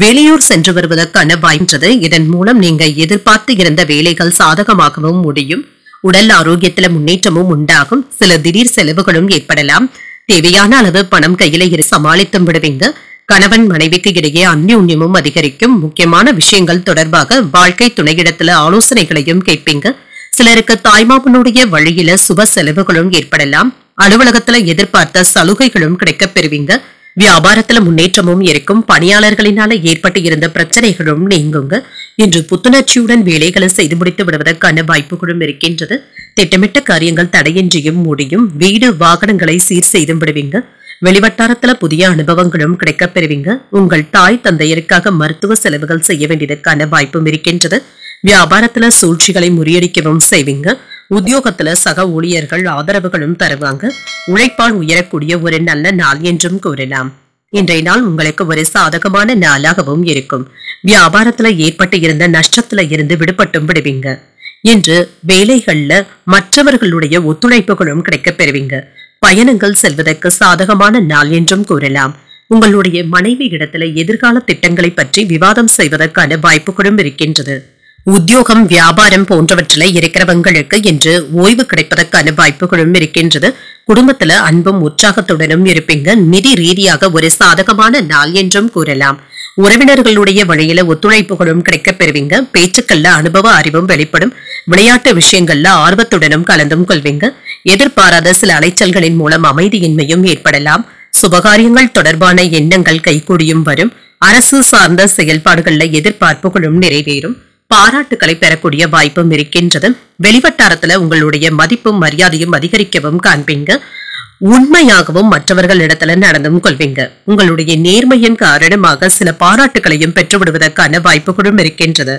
Speaker 1: வெளியூர் சென்று வருவதற்கான வாய்ப்புறது. இதன் மூலம் நீங்க எதிர்பார்த்து இருந்த வேலைகள் சாதகமாகவும் முடியும். உடல் ஆரோக்கியத்துல முன்னேற்றமும் உண்டாகும். சில திடீர் செலவுகளும் ஏற்படலாம். தேவையான அளவு பணம் கையில சமாளித்தும் விடுவீங்க. கணவன் மனைவிக்கு இடையே அந்யோன்யமும் அதிகரிக்கும். முக்கியமான விஷயங்கள் தொடர்பாக வாழ்க்கை துணையிடத்துல ஆலோசனைகளையும் கேட்பீங்க. சிலருக்கு தாய்மாமனுடைய வழியில சுப செலவுகளும் ஏற்படலாம். அலுவலகத்துல எதிர்பார்த்த சலுகைகளும் கிடைக்கப் பெறுவீங்க. வியாபாரத்துல முன்னேற்றமும் இருக்கும். பணியாளர்களினால ஏற்பட்டு இருந்த பிரச்சனைகளும் நீங்குங்க. இன்று புத்துணர்ச்சியுடன் வேலைகளை செய்து முடித்து விடுவதற்கான வாய்ப்புகளும் இருக்கின்றது. திட்டமிட்ட காரியங்கள் தடையின்றியும் முடியும். வீடு வாகனங்களை சீர் செய்து விடுவீங்க. வெளிவட்டாரத்துல புதிய அனுபவங்களும் கிடைக்கப் பெறுவீங்க. உங்கள் தாய் தந்தையருக்காக மருத்துவ செலவுகள் செய்ய வேண்டியதற்கான வாய்ப்பும் இருக்கின்றது. வியாபாரத்துல சூழ்ச்சிகளை முறியடிக்கவும் செய்வீங்க. உத்தியோகத்துல சக ஊழியர்கள் ஆதரவுகளும் தருவாங்க. உழைப்பால் உயரக்கூடிய ஒரு நல்ல நாள் என்றும் கூறலாம். இன்றைய நாள் உங்களுக்கு ஒரு சாதகமான நாளாகவும் இருக்கும். வியாபாரத்துல ஏற்பட்டு இருந்த நஷ்டத்துல இருந்து விடுபட்டும் விடுவீங்க. இன்று வேலைகள்ல மற்றவர்களுடைய ஒத்துழைப்புகளும் கிடைக்கப் பெறுவீங்க. பயணங்கள் செல்வதற்கு சாதகமான நாள் என்றும் கூறலாம். உங்களுடைய மனைவி இடத்துல எதிர்கால திட்டங்களை பற்றி விவாதம் செய்வதற்கான வாய்ப்புகளும் இருக்கின்றது. உத்தியோகம் வியாபாரம் போன்றவற்றில இருக்கிறவங்களுக்கு இன்று ஓய்வு கிடைப்பதற்கான வாய்ப்புகளும் இருக்கின்றது. குடும்பத்துல அன்பும் உற்சாகத்துடனும் இருப்பீங்க. நிதி ரீதியாக ஒரு சாதகமான நாள் என்றும் கூறலாம். உறவினர்களுடைய வழியில ஒத்துழைப்புகளும் கிடைக்கப் பெறுவீங்க. பேச்சுக்கள்ல அனுபவ அறிவும் வெளிப்படும். விளையாட்டு விஷயங்கள்ல ஆர்வத்துடனும் கலந்தும் கொள்வீங்க. எதிர்பாராத சில அலைச்சல்களின் மூலம் அமைதியின்மையும் ஏற்படலாம். சுபகாரியங்கள் தொடர்பான எண்ணங்கள் கைகூடியும் வரும். அரசு சார்ந்த செயல்பாடுகள்ல எதிர்பார்ப்புகளும் நிறைவேறும். பாராட்டுக்களை பெறக்கூடிய வாய்ப்பும் இருக்கின்றது. வெளிவட்டாரத்துல உங்களுடைய மதிப்பும் மரியாதையும் அதிகரிக்கவும் காண்பீங்க. உண்மையாகவும் மற்றவர்கள் இடத்துல நடந்தும் கொள்வீங்க. உங்களுடைய நேர்மையின் காரணமாக சில பாராட்டுகளையும் பெற்றுவிடுவதற்கான வாய்ப்புகளும் இருக்கின்றது.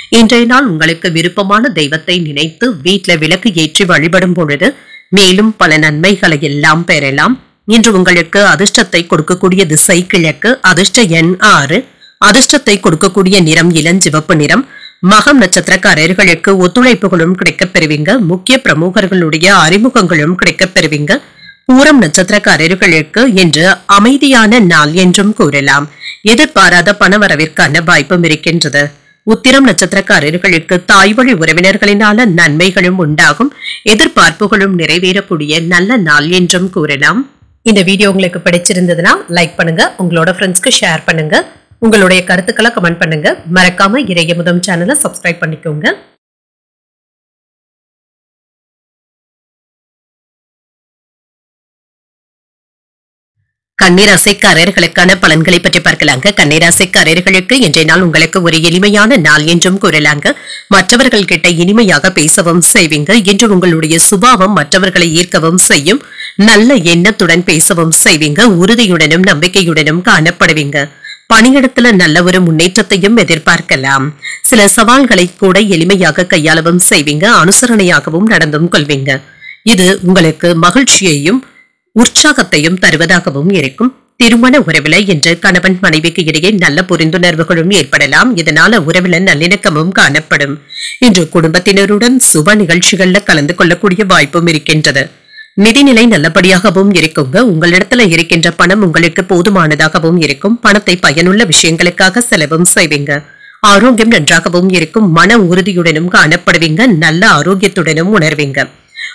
Speaker 1: இன்றைய நாள் உங்களுக்கு விருப்பமான தெய்வத்தை நினைத்து வீட்டுல விளக்கு ஏற்றி வழிபடும் பொழுது மேலும் பல நன்மைகளை எல்லாம் பெறலாம். இன்று உங்களுக்கு அதிர்ஷ்டத்தை கொடுக்கக்கூடிய திசை கிழக்கு. அதிர்ஷ்ட எண் 6. அதிர்ஷ்டத்தை கொடுக்கக்கூடிய நிறம் இளஞ்சிவப்பு நிறம். மகம் நட்சத்திரக்காரர்களுக்கு ஒத்துழைப்புகளும் கிடைக்கப் பெறுவீங்க. முக்கிய பிரமுகர்களுடைய அறிமுகங்களும் கிடைக்கப் பெறுவீங்க. பூரம் நட்சத்திரக்காரர்களுக்கு இன்று அமைதியான நாள் என்றும் கூறலாம். எதிர்பாராத பணவரவிற்கான வாய்ப்பும் இருக்கின்றது. உத்திரம் நட்சத்திரக்காரர்களுக்கு தாய் வழி உறவினர்களினால நன்மைகளும் உண்டாகும். எதிர்பார்ப்புகளும் நிறைவேறக்கூடிய நல்ல நாள் என்றும் கூறலாம். இந்த வீடியோ உங்களுக்கு பிடிச்சிருந்ததுன்னா லைக் பண்ணுங்க. உங்களோட ஃப்ரெண்ட்ஸ்க்கு ஷேர் பண்ணுங்க. உங்களுடைய கருத்துக்களை கமெண்ட் பண்ணுங்க. மறக்காம இறையமுதம் சேனலை சப்ஸ்கிரைப் பண்ணிக்கோங்க. கன்னிராசிக்காரர்களுக்கான பலன்களை பற்றி பார்க்கலாங்க. கன்னிராசிக்காரர்களுக்கு இன்றைய நாள் உங்களுக்கு ஒரு எளிமையான நாள் என்றும் கூறலாங்க. மற்றவர்கள் கிட்ட இனிமையாக பேசவும் செய்வீங்க. இன்று உங்களுடைய சுபாவம் மற்றவர்களை ஈர்க்கவும் செய்யும். நல்ல எண்ணத்துடன் பேசவும் செய்வீங்க. உறுதியுடனும் நம்பிக்கையுடனும் காணப்படுவீங்க. பணியிடத்துல நல்ல ஒரு முன்னேற்றத்தையும் எதிர்பார்க்கலாம். சில சவால்களை கூட எளிமையாக கையாளவும் செய்வீங்க. அனுசரணையாகவும் நடந்தும் கொள்வீங்க. இது உங்களுக்கு மகிழ்ச்சியையும் உற்சாகத்தையும் தருவதாகவும் இருக்கும். திருமண உறவில இன்று கணவன் மனைவிக்கு இடையே நல்ல புரிந்துணர்வுகளும் ஏற்படலாம். இதனால உறவில நல்லிணக்கமும் காணப்படும். இன்று குடும்பத்தினருடன் சுப நிகழ்ச்சிகள்ல கலந்து கொள்ளக்கூடிய வாய்ப்பும் இருக்கின்றது. நிதிநிலை நல்லபடியாகவும் இருக்குங்க. உங்களிடத்துல இருக்கின்ற பணம் உங்களுக்கு போதுமானதாகவும் இருக்கும். பணத்தை பயனுள்ள விஷயங்களுக்காக செலவும் செய்வீங்க. ஆரோக்கியம் நன்றாகவும் இருக்கும். மன உறுதியுடனும் காணப்படுவீங்க. நல்ல ஆரோக்கியத்துடனும் உணர்வீங்க.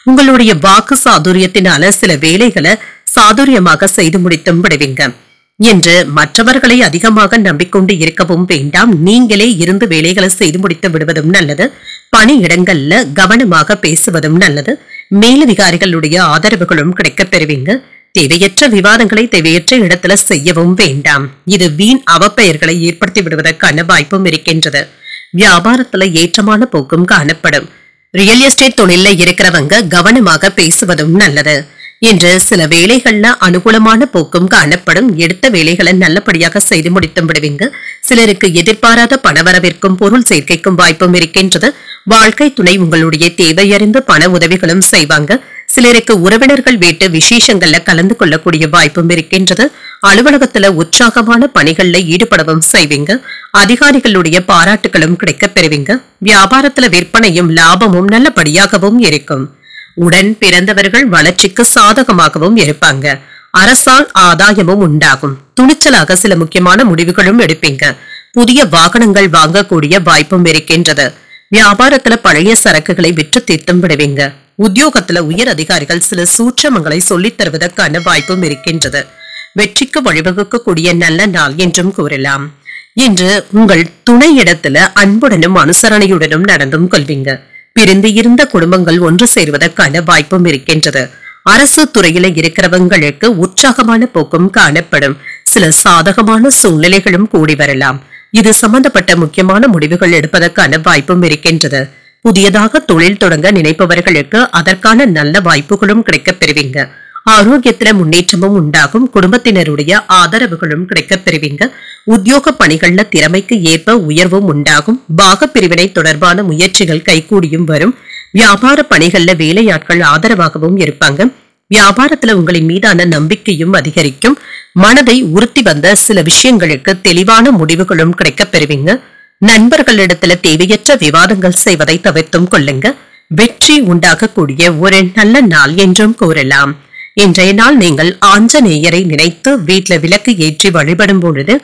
Speaker 1: உங்களுடைய வாக்கு சாதுரியத்தினால சில வேலைகளை சாதுரியமாக செய்து முடித்தும் விடுவீங்க. என்று மற்றவர்களை அதிகமாக நம்பிக்கொண்டு இருக்கவும் வேண்டாம். நீங்களே இருந்து வேலைகளை செய்து முடித்து விடுவதும் நல்லது. பணியிடங்கள்ல கவனமாக பேசுவதும் நல்லது. மேலதிகாரிகளுடைய ஆதரவுகளும் கிடைக்கப் பெறுவீங்க. தேவையற்ற விவாதங்களை தேவையற்ற இடத்துல செய்யவும் வேண்டாம். இது வீண் அவப்பெயர்களை ஏற்படுத்தி விடுவதற்கான வாய்ப்பும் இருக்கின்றது. வியாபாரத்துல ஏற்றமான போக்கும் காணப்படும். ரியல் எஸ்டேட் தொழில இருக்கிறவங்க கவனமாக பேசுவதும் நல்லது. இன்று சில வேலைகள்ல அனுகூலமான போக்கும் காணப்படும். எடுத்த வேலைகளை நல்லபடியாக செய்து முடித்தும் விடுவீங்க. சிலருக்கு எதிர்பாராத பணவரவிற்கும் பொருள் சேர்க்கைக்கும் வாய்ப்பும் இருக்கின்றது. வாழ்க்கை துணை உங்களுடைய தேவையறிந்து பண உதவிகளும் செய்வாங்க. சிலருக்கு உறவினர்கள் வீட்டு விசேஷங்கள்ல கலந்து கொள்ளக்கூடிய வாய்ப்பும் இருக்கின்றது. அலுவலகத்துல உற்சாகமான பணிகள்ல ஈடுபடவும் செய்வீங்க. அதிகாரிகளுடைய பாராட்டுகளும் கிடைக்கப் பெறுவீங்க. வியாபாரத்துல விற்பனையும் லாபமும் நல்லபடியாகவும் இருக்கும். உடன் பிறந்தவர்கள் வளர்ச்சிக்கு சாதகமாகவும் இருப்பாங்க. அரசால் ஆதாயமும் உண்டாகும். துணிச்சலாக சில முக்கியமான முடிவுகளும் எடுப்பீங்க. புதிய வாகனங்கள் வாங்கக்கூடிய வாய்ப்பும் இருக்கின்றது. வியாபாரத்துல பழைய சரக்குகளை விற்று தீர்த்தும் விடுவீங்க. உத்தியோகத்துல உயர் அதிகாரிகள் சில சூட்சமங்களை சொல்லித் தருவதற்கான வாய்ப்பும் இருக்கின்றது. வெற்றிக்கு வழிவகுக்கக்கூடிய நல்ல நாள் என்றும் கூறலாம். இன்று உங்கள் துணை இடத்துல அன்புடனும் அனுசரணையுடனும் நடந்தும் கொள்வீங்க. பிரிந்து இருந்த குடும்பங்கள் ஒன்று சேர்வதற்கான வாய்ப்பும் இருக்கின்றது. அரசு துறையில இருக்கிறவங்களுக்கு உற்சாகமான போக்கும் காணப்படும். சில சாதகமான சூழ்நிலைகளும் கூடி வரலாம். இது சம்பந்தப்பட்ட முக்கியமான முடிவுகள் எடுப்பதற்கான வாய்ப்பும் இருக்கின்றது. புதியதாக தொழில் தொடங்க நினைப்பவர்களுக்கு அதற்கான நல்ல வாய்ப்புகளும் கிடைக்கப் பெறுவீங்க. ஆரோக்கியத்துல முன்னேற்றமும் உண்டாகும். குடும்பத்தினருடைய ஆதரவுகளும் கிடைக்கப் பெறுவீங்க. உத்தியோக பணிகள்ல திறமைக்கு ஏற்ப உயர்வும் உண்டாகும். பாக பிரிவினை தொடர்பான முயற்சிகள் கைகூடியும் வரும். வியாபார பணிகள்ல வேலையாட்கள் ஆதரவாகவும் இருப்பாங்க. வியாபாரத்துல உங்களின் மீதான நம்பிக்கையும் அதிகரிக்கும். மனதை உறுத்தி வந்த சில விஷயங்களுக்கு தெளிவான முடிவுகளும் கிடைக்கப் பெறுவீங்க. நண்பர்களிடத்துல தேவையற்ற விவாதங்கள் செய்வதை தவிர்த்தும் கொள்ளுங்க. வெற்றி உண்டாகக்கூடிய ஒரு நல்ல நாள் என்றும் கூறலாம். இன்றைய நாள் நீங்கள் ஆஞ்சநேயரை நினைத்து வீட்டுல விளக்கு ஏற்றி வழிபடும் பொழுது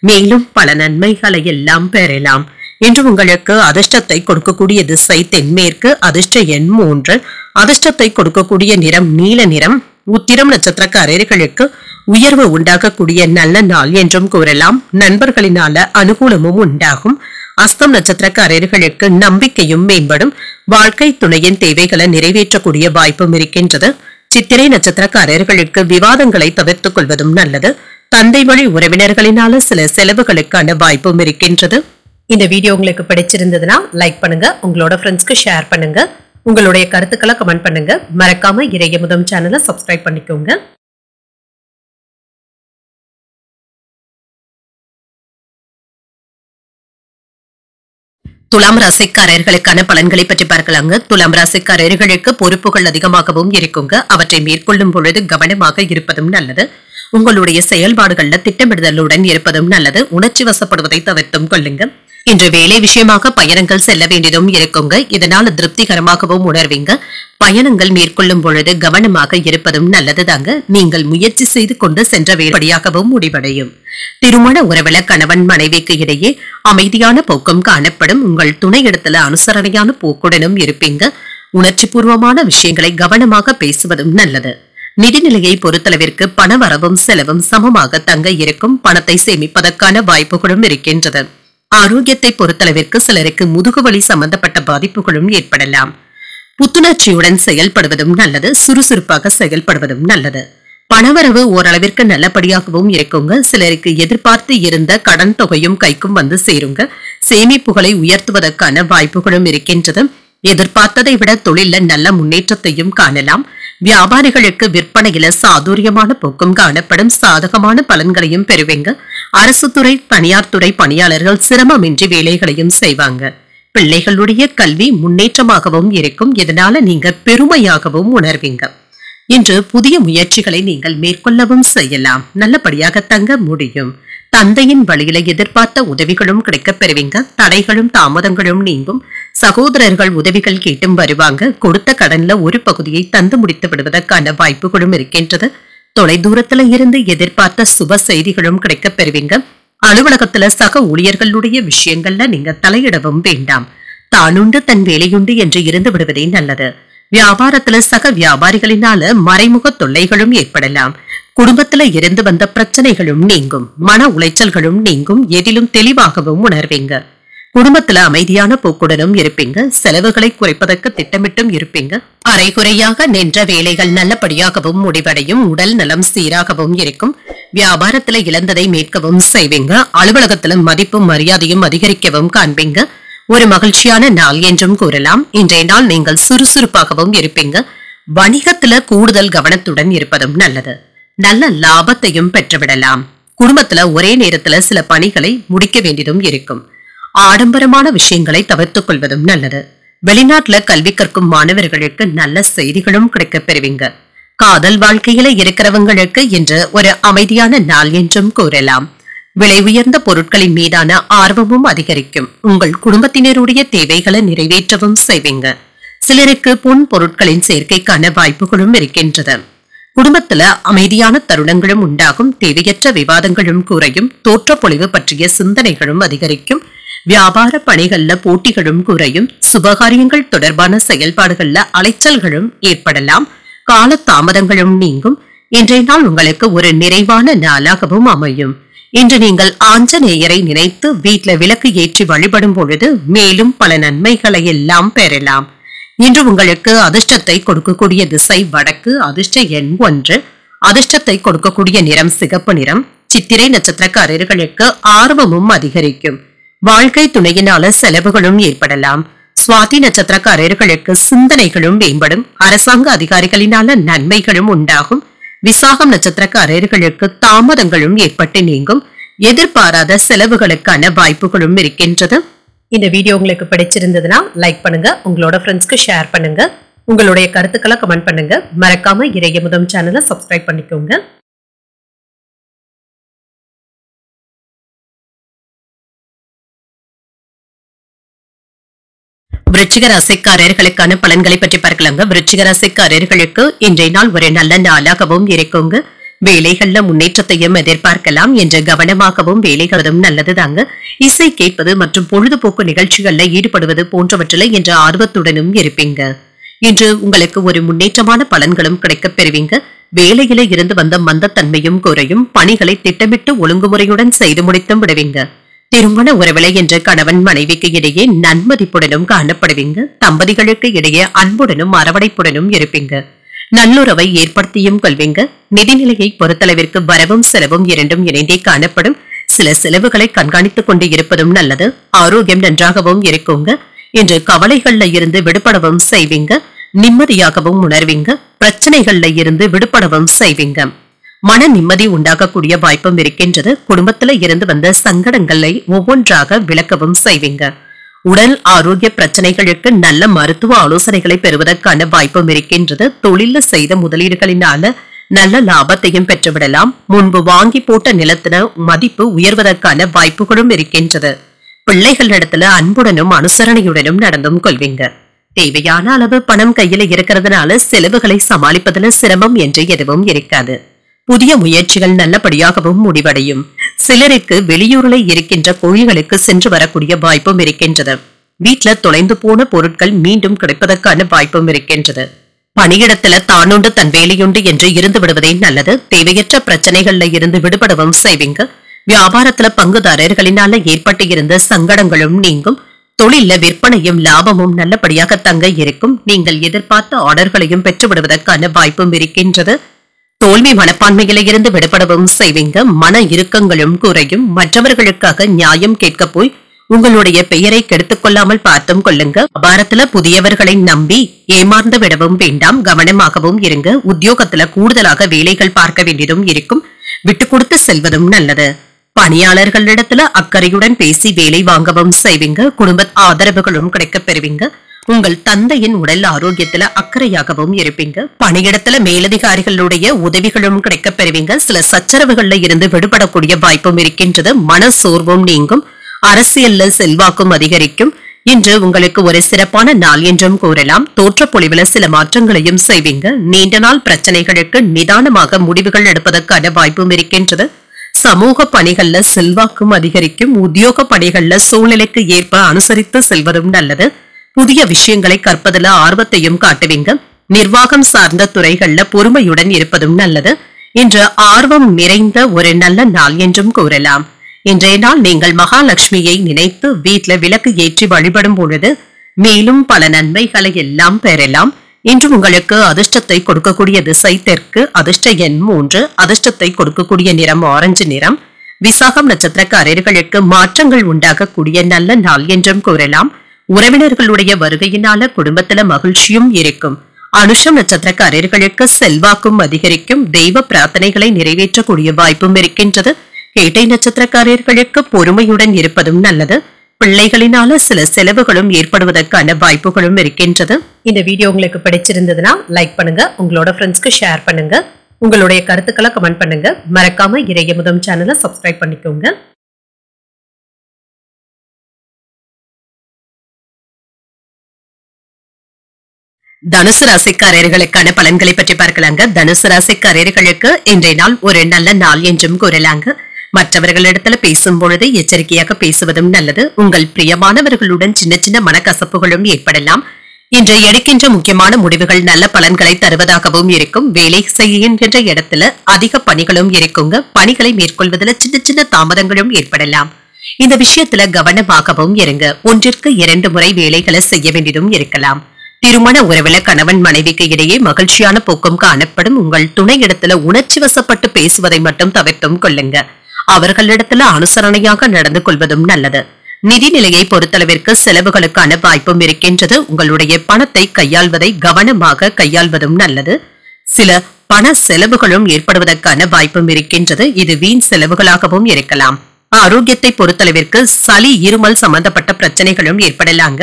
Speaker 1: மேலும் பல நன்மைகளை எல்லாம் பெறலாம். இன்று உங்களுக்கு அதிர்ஷ்டத்தை கொடுக்கக்கூடிய திசை தென்மேற்கு. அதிர்ஷ்ட எண் 3. அதிர்ஷ்டத்தை கொடுக்கக்கூடிய நிறம் நீல நிறம். உத்திரம் நட்சத்திரக்காரர்களுக்கு உயர்வு உண்டாகக்கூடிய நல்ல நாள் என்றும் கூறலாம். நண்பர்களினால அனுகூலமும் உண்டாகும். அஸ்தம் நட்சத்திரக்காரர்களுக்கு நம்பிக்கையும் மேம்படும். வாழ்க்கை துணையின் தேவைகளை நிறைவேற்றக்கூடிய வாய்ப்பும் இருக்கின்றது. சித்திரை நட்சத்திரக்காரர்களுக்கு விவாதங்களை தவிர்த்துக் கொள்வதும் நல்லது. தந்தை வழி உறவினர்களினால சில செலவுகளுக்கான வாய்ப்பும் இருக்கின்றது. இந்த வீடியோ உங்களுக்கு பிடிச்சிருந்ததுன்னா லைக் பண்ணுங்க, உங்களோட ஃப்ரெண்ட்ஸ்க்கு ஷேர் பண்ணுங்க, உங்களுடைய கருத்துக்களை கமெண்ட் பண்ணுங்க. மறக்காம இறையமுதம் சேனலை சப்ஸ்கிரைப் பண்ணிக்கோங்க. துலாம் ராசிக்காரர்களுக்கான பலன்களை பற்றி பார்க்கலாங்க. துலாம் ராசிக்காரர்களுக்கு பொறுப்புகள் அதிகமாகவும் இருக்குங்க. அவற்றை மேற்கொள்ளும் பொழுது கவனமாக இருப்பதும் நல்லது. உங்களுடைய செயல்பாடுகள்ல திட்டமிடுதலுடன் இருப்பதும் நல்லது. உணர்ச்சி வசப்படுவதை தவிர்த்தும் கொள்ளுங்க. இன்று வேலை விஷயமாக பயணங்கள் செல்ல வேண்டியதும் இருக்குங்க. இதனால திருப்திகரமாகவும் உணர்வீங்க. பயணங்கள் மேற்கொள்ளும் பொழுது கவனமாக இருப்பதும் நல்லதுதாங்க. நீங்கள் முயற்சி செய்து கொண்டு சென்ற வேலையாகவும் முடிவடையும். திருமண உறவுல கணவன் மனைவிக்கு இடையே அமைதியான போக்கும் காணப்படும். உங்கள் துணை இடத்துல அனுசரணையான போக்குடனும் இருப்பீங்க. உணர்ச்சி பூர்வமான விஷயங்களை கவனமாக பேசுவதும் நல்லது. நிதிநிலையை பொறுத்தளவிற்கு பண வரவும் செலவும் சமமாக தங்க இருக்கும். பணத்தை சேமிப்பதற்கான வாய்ப்புகளும் இருக்கின்றது. ஆரோக்கியத்தை பொறுத்தளவிற்கு சிலருக்கு முதுகுவலி சம்பந்தப்பட்ட பாதிப்புகளும் ஏற்படலாம். புத்துணர்ச்சியுடன் செயல்படுவதும் நல்லது. சுறுசுறுப்பாக செயல்படுவதும் நல்லது. பணவரவு ஓரளவிற்கு நல்லபடியாகவும் இருக்குங்க. சிலருக்கு எதிர்பார்த்து இருந்த கடன் தொகையும் கைக்கும் வந்து சேருங்க. சேமிப்புகளை உயர்த்துவதற்கான வாய்ப்புகளும் இருக்கின்றது. எதிர்பார்த்ததை விட தொழில நல்ல முன்னேற்றத்தையும் காணலாம். வியாபாரிகளுக்கு விற்பனையில சாதுரியமான போக்கும் காணப்படும். சாதகமான பலன்களையும் பெறுவீங்க. அரசு துறை தனியார் துறை பணியாளர்கள் சிரமமின்றி வேலைகளையும் செய்வாங்க. பிள்ளைகளுடைய கல்வி முன்னேற்றமாகவும் இருக்கும். இதனால நீங்க பெருமையாகவும் உணர்வீங்க. இன்று புதிய முயற்சிகளை நீங்கள் மேற்கொள்ளவும் செய்யலாம். நல்லபடியாக தங்க முடியும். தந்தையின் வழியில எதிர்பார்த்த உதவிகளும் கிடைக்கப் பெறுவீங்க. தடைகளும் தாமதங்களும் நீங்கும். சகோதரர்கள் உதவிகள் கேட்டும் வருவாங்க. கொடுத்த கடன்ல ஒரு பகுதியை தந்து முடித்து விடுவதற்கான வாய்ப்புகளும் இருக்கின்றது. தொலைதூரத்துல இருந்து எதிர்பார்த்த சுப செய்திகளும் கிடைக்கப் பெறுவீங்க. அலுவலகத்துல சக ஊழியர்களுடைய விஷயங்கள்ல நீங்க தலையிடவும் வேண்டாம். தானுண்டு தன் வேலையுண்டு என்று இருந்து விடுவதே நல்லது. வியாபாரத்துல சக வியாபாரிகளினால மறைமுக தொல்லைகளும் ஏற்படலாம். குடும்பத்துல இருந்து வந்த பிரச்சனைகளும் நீங்கும். மன உளைச்சல்களும் நீங்கும். எதிலும் தெளிவாகவும் உணர்வீங்க. குடும்பத்துல அமைதியான போக்குடனும் இருப்பீங்க. செலவுகளை குறைப்பதற்கு திட்டமிட்டும் இருப்பீங்க. அரைகுறையாக நின்ற வேலைகள் நல்லபடியாகவும் முடிவடையும். உடல் நலம் சீராகவும் இருக்கும். வியாபாரத்துல இழந்ததை மீட்கவும் செய்வீங்க. அலுவலகத்துல மதிப்பும் மரியாதையும் அதிகரிக்கவும் காண்பீங்க. ஒரு மகிழ்ச்சியான நாள் என்றும் கூறலாம். இன்றைய நாள் நீங்கள் சுறுசுறுப்பாகவும் இருப்பீங்க. வணிகத்துல கூடுதல் கவனத்துடன் இருப்பதும் நல்லது. நல்ல லாபத்தையும் பெற்றுவிடலாம். குடும்பத்துல ஒரே நேரத்துல சில பணிகளை முடிக்க வேண்டியதும் இருக்கும். ஆடம்பரமான விஷயங்களை தவிர்த்துக் கொள்வதும் நல்லது. வெளிநாட்டுல கல்வி கற்கும் மாணவர்களுக்கு நல்ல செய்திகளும் கிடைக்கப் பெறுவீங்க. காதல் வாழ்க்கையில இருக்கிறவங்களுக்கு இன்று ஒரு அமைதியான நாள் என்றும் கூறலாம். விலை உயர்ந்த பொருட்களின் மீதான ஆர்வமும் அதிகரிக்கும். உங்கள் குடும்பத்தினருடைய தேவைகளை நிறைவேற்றவும் செய்வீங்க. சிலருக்கு பொன் பொருட்களின் சேர்க்கைக்கான வாய்ப்புகளும் இருக்கின்றது. குடும்பத்துல அமைதியான தருணங்களும் உண்டாகும். தேவையற்ற விவாதங்களும் குறையும். தோற்றப்பொழிவு பற்றிய சிந்தனைகளும் அதிகரிக்கும். வியாபார பணிகள்ல போட்டிகளும் குறையும். சுபகாரியங்கள் தொடர்பான செயல்பாடுகள்ல அலைச்சல்களும் ஏற்படலாம். கால தாமதங்களும் நீங்கும். இன்றைய நாள் உங்களுக்கு ஒரு நிறைவான நாளாகவும் அமையும். இன்று நீங்கள் ஆஞ்சநேயரை நினைத்து வீட்டுல விளக்கு ஏற்றி வழிபடும் பொழுது மேலும் பல நன்மைகளை எல்லாம் பெறலாம். இன்று உங்களுக்கு அதிர்ஷ்டத்தை கொடுக்கக்கூடிய திசை வடக்கு. அதிர்ஷ்ட எண் 1. அதிர்ஷ்டத்தை கொடுக்கக்கூடிய நிறம் சிகப்பு நிறம். சித்திரை நட்சத்திரக்காரர்களுக்கு ஆர்வமும் அதிகரிக்கும். வாழ்க்கை துணையினால செலவுகளும் ஏற்படலாம். சுவாதி நட்சத்திரக்காரர்களுக்கு சிந்தனைகளும் மேம்படும். அரசாங்க அதிகாரிகளினால நன்மைகளும் உண்டாகும். விசாகம் நட்சத்திரக்காரர்களுக்கு தாமதங்களும் ஏற்பட்டு நீங்கும். எதிர்பாராத செலவுகளுக்கான வாய்ப்புகளும் இருக்கின்றது. இந்த வீடியோ உங்களுக்கு பிடிச்சிருந்ததுன்னா லைக் பண்ணுங்க, உங்களோட ஃப்ரெண்ட்ஸ்க்கு ஷேர் பண்ணுங்க, உங்களுடைய கருத்துக்களை கமெண்ட் பண்ணுங்க. மறக்காம இறையமுதம் சேனலை சப்ஸ்கிரைப் பண்ணிக்கோங்க. விருச்சிக ராசிக்காரர்களுக்கான பலன்களை பற்றி பார்க்கலாங்க. விருச்சிக ராசிக்காரர்களுக்கு இன்றைய நாள் ஒரு நல்ல நாளாகவும் இருக்குங்க. வேலைகள்ல முன்னேற்றத்தையும் எதிர்பார்க்கலாம் என்று கவனமாகவும் வேலைகளும் நல்லதுதாங்க. இசை கேட்பது மற்றும் பொழுதுபோக்கு நிகழ்ச்சிகள்ல ஈடுபடுவது போன்றவற்றில் இன்று ஆர்வத்துடனும் இருப்பீங்க. இன்று உங்களுக்கு ஒரு முன்னேற்றமான பலன்களும் கிடைக்கப் பெறுவீங்க. வேலையில இருந்து வந்த மந்தத்தன்மையும் குறையும். பணிகளை திட்டமிட்டு ஒழுங்குமுறையுடன் செய்து முடித்தும் விடுவீங்க. திருமண உறவிலை என்ற கணவன் மனைவிக்கு இடையே நன்மதிப்புடனும் காணப்படுவீங்க. தம்பதிகளுக்கு இடையே அன்புடனும் அரவணைப்புடனும் இருப்பீங்க. நல்லுறவை ஏற்படுத்தியும் கொள்வீங்க. நிதிநிலையை பொறுத்தளவிற்கு வரவும் செலவும் இரண்டும் இணைந்தே காணப்படும். சில செலவுகளை கண்காணித்துக் கொண்டு இருப்பதும் நல்லது. ஆரோக்கியம் நன்றாகவும் இருக்குங்க. இன்று கவலைகள்ல இருந்து விடுபடவும் செய்வீங்க. நிம்மதியாகவும் உணர்வீங்க. பிரச்சனைகள்ல இருந்து விடுபடவும் செய்வீங்க. மன நிம்மதி உண்டாகக்கூடிய வாய்ப்பும் இருக்கின்றது. குடும்பத்துல இருந்து வந்த சங்கடங்களை ஒவ்வொன்றாக விளக்கவும் செய்வீங்க. உடல் ஆரோக்கிய பிரச்சனைகளுக்கு நல்ல மருத்துவ ஆலோசனைகளை பெறுவதற்கான வாய்ப்பும் இருக்கின்றது. தொழில செய்த முதலீடுகளினால நல்ல லாபத்தையும் பெற்றுவிடலாம். முன்பு வாங்கி போட்ட நிலத்தின மதிப்பு உயர்வதற்கான வாய்ப்புகளும் இருக்கின்றது. பிள்ளைகளிடத்துல அன்புடனும் அனுசரணையுடனும் நடந்தும் கொள்வீங்க. தேவையான அளவு பணம் கையில இருக்கிறதுனால செலவுகளை சமாளிப்பதில் சிரமம் என்று எதுவும் இருக்காது. புதிய முயற்சிகள் நல்லபடியாகவும் முடிவடையும். சிலருக்கு வெளியூரில் இருக்கின்ற கோயில்களுக்கு சென்று வரக்கூடிய வாய்ப்பும் இருக்கின்றது. வீட்டுல தொலைந்து போன பொருட்கள் மீண்டும் கிடைப்பதற்கான வாய்ப்பும் இருக்கின்றது. பணியிடத்துல தானுண்டு தன் வேலையுண்டு என்று இருந்து விடுவதே நல்லது. தேவையற்ற பிரச்சனைகள்ல இருந்து விடுபடவும் செய்வீங்க. வியாபாரத்துல பங்குதாரர்களினால ஏற்பட்டு இருந்த சங்கடங்களும் நீங்கும். தொழில விற்பனையும் லாபமும் நல்லபடியாக தங்க இருக்கும். நீங்கள் எதிர்பார்த்த ஆர்டர்களையும் பெற்றுவிடுவதற்கான வாய்ப்பும் இருக்கின்றது. தோல்வி மனப்பான்மையில இருந்து விடுபடவும் செய்வீங்க. மன இறுக்கங்களும் குறையும். மற்றவர்களுக்காக நியாயம் கேட்க போய் உங்களுடைய பெயரை கெடுத்துக் கொள்ளாமல் பார்த்தும் கொள்ளுங்க. வியாபாரத்துல புதியவர்களை நம்பி ஏமாந்து விடவும் வேண்டாம். கவனமாகவும் இருங்க. உத்தியோகத்துல கூடுதலாக வேலைகள் பார்க்க வேண்டியதும் இருக்கும். விட்டு கொடுத்து செல்வதும் நல்லது. பணியாளர்களிடத்துல அக்கறையுடன் பேசி வேலை வாங்கவும் செய்வீங்க. குடும்ப ஆதரவுகளும் கிடைக்கப் பெறுவீங்க. உங்கள் தந்தையின் உடல் ஆரோக்கியத்துல அக்கறையாகவும் இருப்பீங்க. பணியிடத்துல மேலதிகாரிகளுடைய உதவிகளும் கிடைக்கப் பெறுவீங்க. சில சச்சரவுகள்ல இருந்து விடுபடக்கூடிய வாய்ப்பும் இருக்கின்றது. மன சோர்வும் நீங்கும். அரசியல்ல செல்வாக்கும் அதிகரிக்கும். இன்று உங்களுக்கு ஒரு சிறப்பான நாள் என்றும் கூறலாம். தோற்றப்பொழிவுல சில மாற்றங்களையும் செய்வீங்க. நீண்ட நாள் பிரச்சனைகளுக்கு நிதானமாக முடிவுகள் எடுப்பதற்கான வாய்ப்பும் இருக்கின்றது. சமூக பணிகள்ல செல்வாக்கும் அதிகரிக்கும். உத்தியோக பணிகள்ல சூழ்நிலைக்கு ஏற்ப அனுசரித்து செல்வதும் நல்லது. புதிய விஷயங்களை கற்பதில் ஆர்வத்தையும் காட்டுவீங்க. நிர்வாகம் சார்ந்த துறைகள்ல பொறுமையுடன் இருப்பதும் நல்லது. இன்று ஆர்வம் நிறைந்த ஒரு நல்ல நாள் என்றும் கூறலாம். இன்றைய நாள் நீங்கள் மகாலட்சுமியை நினைத்து வீட்டுல விளக்கு ஏற்றி வழிபடும் பொழுது மேலும் பல நன்மைகளை எல்லாம் பெறலாம். இன்று உங்களுக்கு அதிர்ஷ்டத்தை கொடுக்கக்கூடிய திசை தெற்கு. அதிர்ஷ்ட எண் 3. அதிர்ஷ்டத்தை கொடுக்கக்கூடிய நிறம் ஆரஞ்சு நிறம். விசாகம் நட்சத்திரக்காரர்களுக்கு மாற்றங்கள் உண்டாகக்கூடிய நல்ல நாள் என்றும் கூறலாம். உறவினர்களுடைய வருகையினால குடும்பத்துல மகிழ்ச்சியும் இருக்கும். அனுஷம் நட்சத்திரக்காரர்களுக்கு செல்வாக்கும் அதிகரிக்கும். தெய்வ பிரார்த்தனைகளை நிறைவேற்றக்கூடிய வாய்ப்பும் இருக்கின்றது. கேட்டை நட்சத்திரக்காரர்களுக்கு பொறுமையுடன் இருப்பதும் நல்லது. பிள்ளைகளினால சில செலவுகளும் ஏற்படுவதற்கான வாய்ப்புகளும் இருக்கின்றது. இந்த வீடியோ உங்களுக்கு பிடிச்சிருந்ததுன்னா லைக் பண்ணுங்க, உங்களோட ஃப்ரெண்ட்ஸ்க்கு ஷேர் பண்ணுங்க, உங்களுடைய கருத்துக்களை கமெண்ட் பண்ணுங்க. மறக்காம இறையமுதம் சேனலை சப்ஸ்கிரைப் பண்ணிக்கோங்க. தனுசு ராசிக்காரர்களுக்கான பலன்களை பற்றி பார்க்கலாங்க. தனுசு ராசிக்காரர்களுக்கு இன்றைய நாள் ஒரு நல்ல நாள் என்றும் கூறலாங்க. மற்றவர்களிடத்துல பேசும் பொழுது எச்சரிக்கையாக பேசுவதும் நல்லது. உங்கள் பிரியமானவர்களுடன் சின்ன சின்ன மனக்கசப்புகளும் ஏற்படலாம். இன்று எடுக்கின்ற முக்கியமான முடிவுகள் நல்ல பலன்களை தருவதாகவும் இருக்கும். வேலை செய்கின்ற இடத்துல அதிக பணிகளும் இருக்குங்க. பணிகளை மேற்கொள்வதில் சின்ன சின்ன தாமதங்களும் ஏற்படலாம். இந்த விஷயத்துல கவனமாகவும் இருங்க. 1ற்கு 2 முறை வேலைகளை செய்ய வேண்டியதும் இருக்கலாம். திருமண உறவுல கணவன் மனைவிக்கு இடையே மகிழ்ச்சியான போக்கும் காணப்படும். உங்கள் துணை இடத்துல உணர்ச்சி வசப்பட்டு பேசுவதை மட்டும் தவிர்த்தும் கொள்ளுங்க. அவர்களிடத்துல அனுசரணையாக நடந்து கொள்வதும் நல்லது. நிதிநிலையை பொறுத்தளவிற்கு செலவுகளுக்கான வாய்ப்பும் இருக்கின்றது. உங்களுடைய பணத்தை கையாள்வதை கவனமாக கையாள்வதும் நல்லது. சில பண செலவுகளும் ஏற்படுவதற்கான வாய்ப்பும் இருக்கின்றது. இது வீண் செலவுகளாகவும் இருக்கலாம். ஆரோக்கியத்தை பொறுத்தளவிற்கு சளி இருமல் சம்பந்தப்பட்ட பிரச்சனைகளும் ஏற்படலாங்க.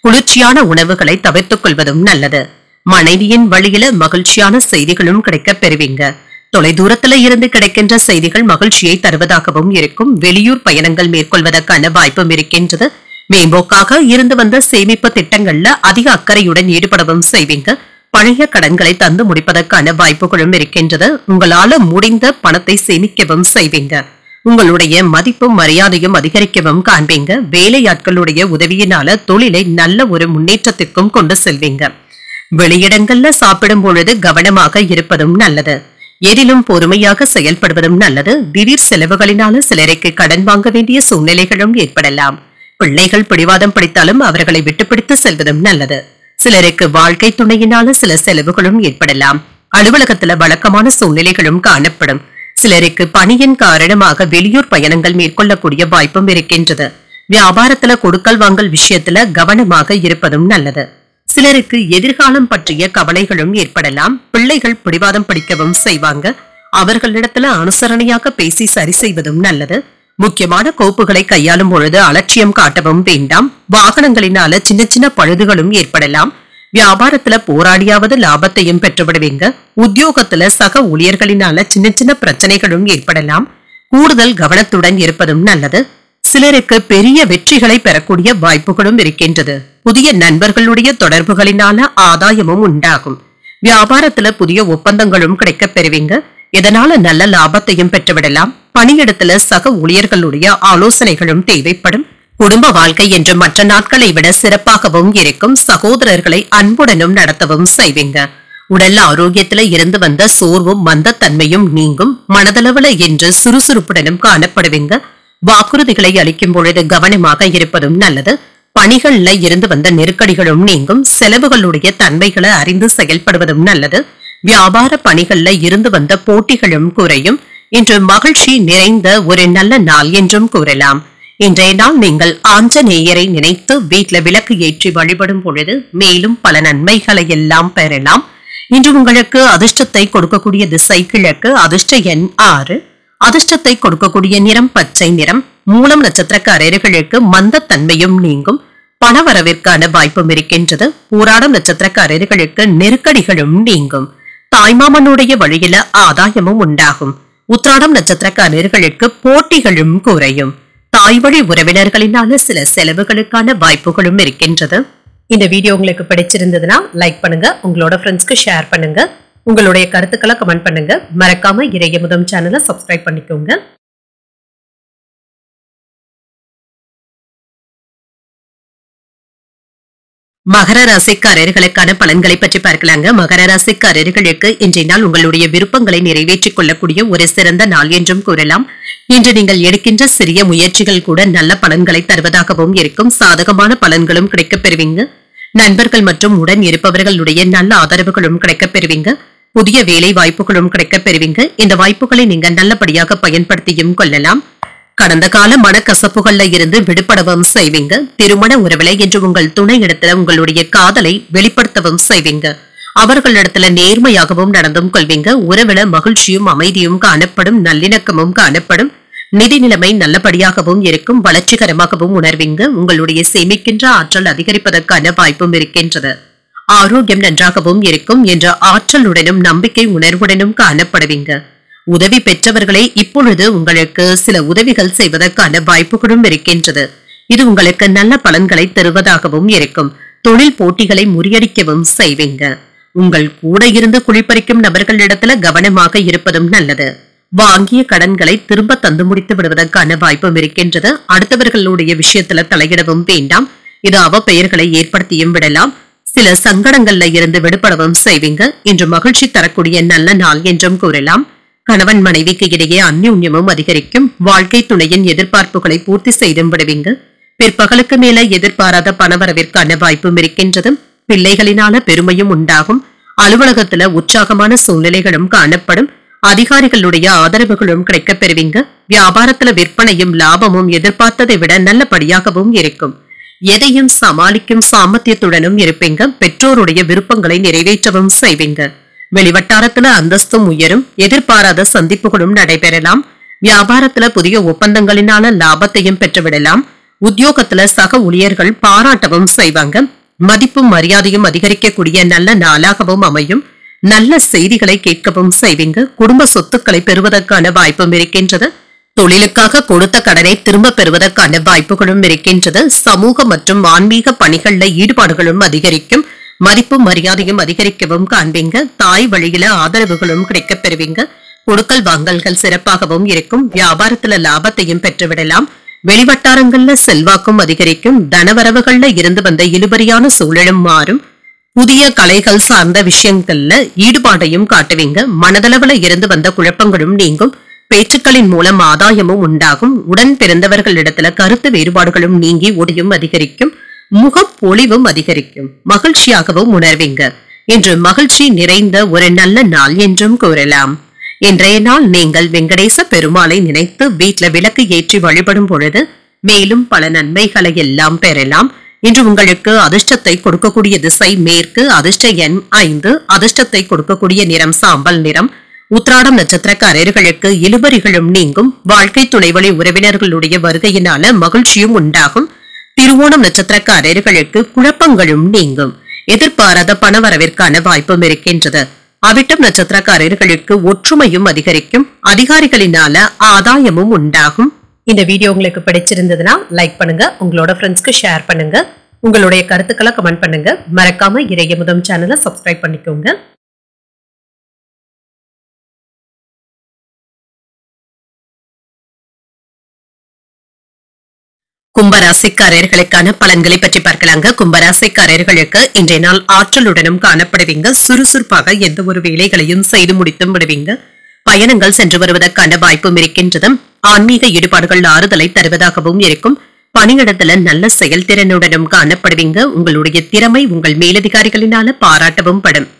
Speaker 1: குளிர்ச்சியான உணவுகளை தவிர்த்துக் கொள்வதும் நல்லது. மனைவியின் வழியில மகிழ்ச்சியான செய்திகளும் கிடைக்க பெறுவீங்க. தொலைதூரத்துல இருந்து கிடைக்கின்ற செய்திகள் மகிழ்ச்சியை தருவதாகவும் இருக்கும். வெளியூர் பயணங்கள் மேற்கொள்வதற்கான வாய்ப்பும் இருக்கின்றது. மேம்போக்காக இருந்து வந்த சேமிப்பு திட்டங்கள்ல அதிக அக்கறையுடன் ஈடுபடவும் செய்வீங்க. பழைய கடன்களை தந்து முடிப்பதற்கான வாய்ப்புகளும் இருக்கின்றது. உங்களால முடிந்த பணத்தை சேமிக்கவும் செய்வீங்க. உங்களுடைய மதிப்பும் மரியாதையும் அதிகரிக்கவும் காண்பீங்க. வேலையாட்களுடைய உதவியினால தொழிலை நல்ல ஒரு முன்னேற்றத்திற்கும் கொண்டு செல்வீங்க. வெளியிடங்கள்ல சாப்பிடும் பொழுது கவனமாக இருப்பதும் நல்லது. எதிலும் பொறுமையாக செயல்படுவதும் நல்லது. திடீர் செலவுகளினால சிலருக்கு கடன் வாங்க வேண்டிய சூழ்நிலைகளும் ஏற்படலாம். பிள்ளைகள் பிடிவாதம் பிடித்தாலும் அவர்களை விட்டுப்பிடித்து செல்வதும் நல்லது. சிலருக்கு வாழ்க்கை துணையினால சில செலவுகளும் ஏற்படலாம். அலுவலகத்துல வழக்கமான சூழ்நிலைகளும் காணப்படும். சிலருக்கு பணியின் காரணமாக வெளியூர் பயணங்கள் மேற்கொள்ளக்கூடிய வாய்ப்பும் இருக்கின்றது. வியாபாரத்துல கொடுக்கல் வாங்கல் விஷயத்துல கவனமாக இருப்பதும் நல்லது. சிலருக்கு எதிர்காலம் பற்றிய கவலைகளும் ஏற்படலாம். பிள்ளைகள் பிடிவாதம் பிடிக்கவும் செய்வாங்க. அவர்களிடத்துல அனுசரணையாக பேசி சரி செய்வதும் நல்லது. முக்கியமான கோப்புகளை கையாளும் பொழுது அலட்சியம் காட்டவும் வேண்டாம். வாகனங்களினால சின்ன சின்ன பழுதுகளும் ஏற்படலாம். வியாபாரத்துல போராடியாவது லாபத்தையும் பெற்றுவிடுவீங்க. உத்தியோகத்துல சக ஊழியர்களினால சின்ன சின்ன பிரச்சனைகளும் ஏற்படலாம். கூடுதல் கவனத்துடன் இருப்பதும் நல்லது. சிலருக்கு பெரிய வெற்றிகளை பெறக்கூடிய வாய்ப்புகளும் இருக்கின்றது. புதிய நண்பர்களுடைய தொடர்புகளினால ஆதாயமும் உண்டாகும். வியாபாரத்துல புதிய ஒப்பந்தங்களும் கிடைக்க பெறுவீங்க. இதனால நல்ல லாபத்தையும் பெற்றுவிடலாம். பணியிடத்துல சக ஊழியர்களுடைய ஆலோசனைகளும் தேவைப்படும். குடும்ப வாழ்க்கை என்று மற்ற நாட்களை விட சிறப்பாகவும் இருக்கும். சகோதரர்களை அன்புடனும் நடத்தவும் செய்வீங்க. உடல் ஆரோக்கியத்துல இருந்து வந்த சோர்வும் மந்தத்தன்மையும் நீங்கும். மனதளவுல என்று சுறுசுறுப்புடனும் காணப்படுவீங்க. வாக்குறுதிகளை அளிக்கும் பொழுது கவனமாக இருப்பதும் நல்லது. பணிகள்ல இருந்து வந்த நெருக்கடிகளும் நீங்கும். செலவுகளுடைய தன்மைகளை அறிந்து செயல்படுவதும் நல்லது. வியாபார பணிகள்ல இருந்து வந்த போட்டிகளும் குறையும். இன்று மகிழ்ச்சி நிறைந்த ஒரு நல்ல நாள் என்றும் கூறலாம். இன்றைய நாள் நீங்கள் ஆஞ்சநேயரை நினைத்து வீட்ல விளக்கு ஏற்றி வழிபடும் பொழுது மேலும் பல நன்மைகளை எல்லாம் பெறலாம். இன்று உங்களுக்கு அதிர்ஷ்டத்தை கொடுக்கக்கூடிய திசை கிழக்கு. அதிர்ஷ்ட எண் 6. அதிர்ஷ்டத்தை கொடுக்கக்கூடிய நிறம் பச்சை நிறம். மூலம் நட்சத்திரக்காரர்களுக்கு மந்தத்தன்மையும் நீங்கும். பணவரவிற்கான வாய்ப்பும் இருக்கின்றது. பூராடம் நட்சத்திரக்காரர்களுக்கு நெருக்கடிகளும் நீங்கும். தாய்மாமனுடைய வழியில ஆதாயமும் உண்டாகும். உத்திராடம் நட்சத்திரக்காரர்களுக்கு போட்டிகளும் குறையும். தாய் வழி உறவினர்களினால சில செலவுகளுக்கான வாய்ப்புகளும் இருக்கின்றது. இந்த வீடியோ உங்களுக்கு பிடிச்சிருந்ததுன்னா லைக் பண்ணுங்க. உங்களோட ஃப்ரெண்ட்ஸ்க்கு ஷேர் பண்ணுங்க. உங்களுடைய கருத்துக்களை கமெண்ட் பண்ணுங்க. மறக்காம இறையமுதம் சேனலை சப்ஸ்கிரைப் பண்ணிக்கோங்க. மகர ராசிக்காரர்களுக்கான பலன்களை பற்றி பார்க்கலாங்க. மகர ராசிக்காரர்களுக்கு இன்றைய நாள் உங்களுடைய விருப்பங்களை நிறைவேற்றிக் கொள்ளக்கூடிய ஒரு சிறந்த நாள் என்றும் கூறலாம். இன்று நீங்கள் எடுக்கின்ற சிறிய முயற்சிகள் கூட நல்ல பலன்களை தருவதாகவும் இருக்கும். சாதகமான பலன்களும் கிடைக்கப் பெறுவீங்க. நண்பர்கள் மற்றும் உடன் இருப்பவர்களுடைய நல்ல ஆதரவுகளும் கிடைக்கப் பெறுவீங்க. புதிய வேலை வாய்ப்புகளும் கிடைக்கப் பெறுவீங்க. இந்த வாய்ப்புகளை நீங்க நல்லபடியாக பயன்படுத்தியும் கொள்ளலாம். கடந்த கால மனக்கசப்புகள்ல இருந்து விடுபடவும் செய்வீங்க. திருமண உறவிலை என்று உங்கள் துணை இடத்துல உங்களுடைய காதலை வெளிப்படுத்தவும் செய்வீங்க. அவர்களிடத்துல நேர்மையாகவும் நடந்தும் கொள்வீங்க. உறவில மகிழ்ச்சியும் அமைதியும் காணப்படும். நல்லிணக்கமும் காணப்படும். நிதி நிலைமை நல்லபடியாகவும் இருக்கும். வளர்ச்சிகரமாகவும் உணர்வீங்க. உங்களுடைய சேமிக்கின்ற ஆற்றல் அதிகரிப்பதற்கான வாய்ப்பும் இருக்கின்றது. ஆரோக்கியம் நன்றாகவும் இருக்கும் என்ற ஆற்றலுடனும் நம்பிக்கை உணர்வுடனும் காணப்படுவீங்க. உதவி பெற்றவர்களை இப்பொழுது உங்களுக்கு சில உதவிகள் செய்வதற்கான வாய்ப்புகளும் இருக்கின்றது. இது உங்களுக்கு நல்ல பலன்களை தருவதாகவும் இருக்கும். தொழில் போட்டிகளை முறியடிக்கவும் செய்வீங்க. உங்கள் கூட இருந்து குளிப்பறிக்கும் நபர்களிடத்துல கவனமாக இருப்பதும் நல்லது. வாங்கிய கடன்களை திரும்ப தந்து முடித்து விடுவதற்கான வாய்ப்பும் இருக்கின்றது. அடுத்தவர்களுடைய விஷயத்துல தலையிடவும் வேண்டாம். இது அவப்பெயர்களை ஏற்படுத்தியும் விடலாம். சில சங்கடங்கள்ல இருந்து விடுபடவும் செய்வீங்க. இன்று மகிழ்ச்சி தரக்கூடிய நல்ல நாள் என்றும் கூறலாம். கணவன் மனைவிக்கு இடையே அந்யோன்யமும் அதிகரிக்கும். வாழ்க்கை துணையின் எதிர்பார்ப்புகளை பூர்த்தி செய்தும் விடுவீங்க. பிற்பகலுக்கு மேல எதிர்பாராத பணவரவிற்கான வாய்ப்பும் இருக்கின்றது. பிள்ளைகளினால பெருமையும் உண்டாகும். அலுவலகத்துல உற்சாகமான சூழ்நிலைகளும் காணப்படும். அதிகாரிகளுடைய ஆதரவுகளும் கிடைக்கப் பெறுவீங்க. வியாபாரத்துல விற்பனையும் லாபமும் எதிர்பார்த்ததை விட நல்லபடியாகவும் இருக்கும். எதையும் சமாளிக்கும் சாமர்த்தியத்துடனும் இருப்பீங்க. பெற்றோருடைய விருப்பங்களை நிறைவேற்றவும் செய்வீங்க. வெளிவட்டாரத்துல அந்தஸ்தும் உயரும், எதிர்பாராத சந்திப்புகளும் நடைபெறலாம். வியாபாரத்துல புதிய ஒப்பந்தங்களினால லாபத்தையும் பெற்றுவிடலாம். உத்தியோகத்துல சக ஊழியர்கள் பாராட்டவும் செய்வாங்க. மதிப்பும் மரியாதையும் அதிகரிக்கக்கூடிய நல்ல நாளாகவும் அமையும். நல்ல செய்திகளை கேட்கவும் செய்வீங்க. குடும்ப சொத்துக்களை பெறுவதற்கான வாய்ப்பும் இருக்கின்றது. தொழிலுக்காக கொடுத்த கடனை திரும்ப பெறுவதற்கான வாய்ப்புகளும் இருக்கின்றது. சமூக மற்றும் ஆன்மீக பணிகள்ல ஈடுபாடுகளும் அதிகரிக்கும். மதிப்பும் மரியாதையும் அதிகரிக்கவும் காண்பீங்க. தாய் வழியில ஆதரவுகளும் கிடைக்கப் பெறுவீங்க. கொடுக்கல் வாங்கல்கள் சிறப்பாகவும் இருக்கும். வியாபாரத்துல லாபத்தையும் பெற்றுவிடலாம். வெளிவட்டாரங்கள்ல செல்வாக்கும் அதிகரிக்கும். தனவரவுகள்ல இருந்து வந்த இழுபறியான சூழலும் மாறும். புதிய கலைகள் சார்ந்த விஷயங்கள்ல ஈடுபாடையும் காட்டுவீங்க. மனதளவுல இருந்து வந்த குழப்பங்களும் நீங்கும். பேச்சுக்களின் மூலம் ஆதாயமும் உண்டாகும். உடன் பிறந்தவர்களிடத்துல கருத்து வேறுபாடுகளும் நீங்கி ஒடியும் அதிகரிக்கும். முகப்பொலிவும் அதிகரிக்கும். மகிழ்ச்சியாகவும் உணர்வீங்க. இன்று மகிழ்ச்சி நிறைந்த ஒரு நல்ல நாள் என்றும் கூறலாம். இன்றைய நாள் நீங்கள் வெங்கடேச பெருமாளை நினைத்து வீட்ல விளக்கு ஏற்றி வழிபடும் பொழுது மேலும் பல நன்மைகளை எல்லாம் பெறலாம். இன்று உங்களுக்கு அதிர்ஷ்டத்தை கொடுக்கக்கூடிய திசை மேற்கு. அதிர்ஷ்ட எண் 5. அதிர்ஷ்டத்தை கொடுக்கக்கூடிய நிறம் சாம்பல் நிறம். உத்திராடம் நட்சத்திரக்காரர்களுக்கு இழுபறிகளும் நீங்கும். வாழ்க்கை துணைவழி உறவினர்களுடைய வருகையினால மகிழ்ச்சியும் உண்டாகும். திருவோணம் நட்சத்திரக்காரர்களுக்கு குழப்பங்களும் நீங்கும். எதிர்பாராத பணவரவிற்கான வாய்ப்பும் இருக்கின்றது. அவிட்டம் நட்சத்திரக்காரர்களுக்கு ஒற்றுமையும் அதிகரிக்கும். அதிகாரிகளினால ஆதாயமும் உண்டாகும். இந்த வீடியோ உங்களுக்கு பிடிச்சிருந்ததுன்னா லைக் பண்ணுங்க, உங்களோட ஃப்ரெண்ட்ஸ்க்கு ஷேர் பண்ணுங்க, உங்களுடைய கருத்துக்களை கமெண்ட் பண்ணுங்க. மறக்காம இறையமுதம் சேனலை சப்ஸ்கிரைப் பண்ணிக்கோங்க. கும்பராசிக்காரர்களுக்கான பலன்களை பற்றி பார்க்கலாங்க. கும்பராசிக்காரர்களுக்கு இன்றைய நாள் ஆற்றலுடனும் காணப்படுவீங்க. சுறுசுறுப்பாக எந்த ஒரு வேலைகளையும் செய்து முடித்தும் விடுவீங்க. பயணங்கள் சென்று வருவதற்கான வாய்ப்பும் இருக்கின்றது. ஆன்மீக ஈடுபாடுகள் ஆறுதலை தருவதாகவும் இருக்கும். பணியிடத்துல நல்ல செயல்திறனுடனும் காணப்படுவீங்க. உங்களுடைய திறமை உங்கள் மேலதிகாரிகளினால பாராட்டவும் படும்.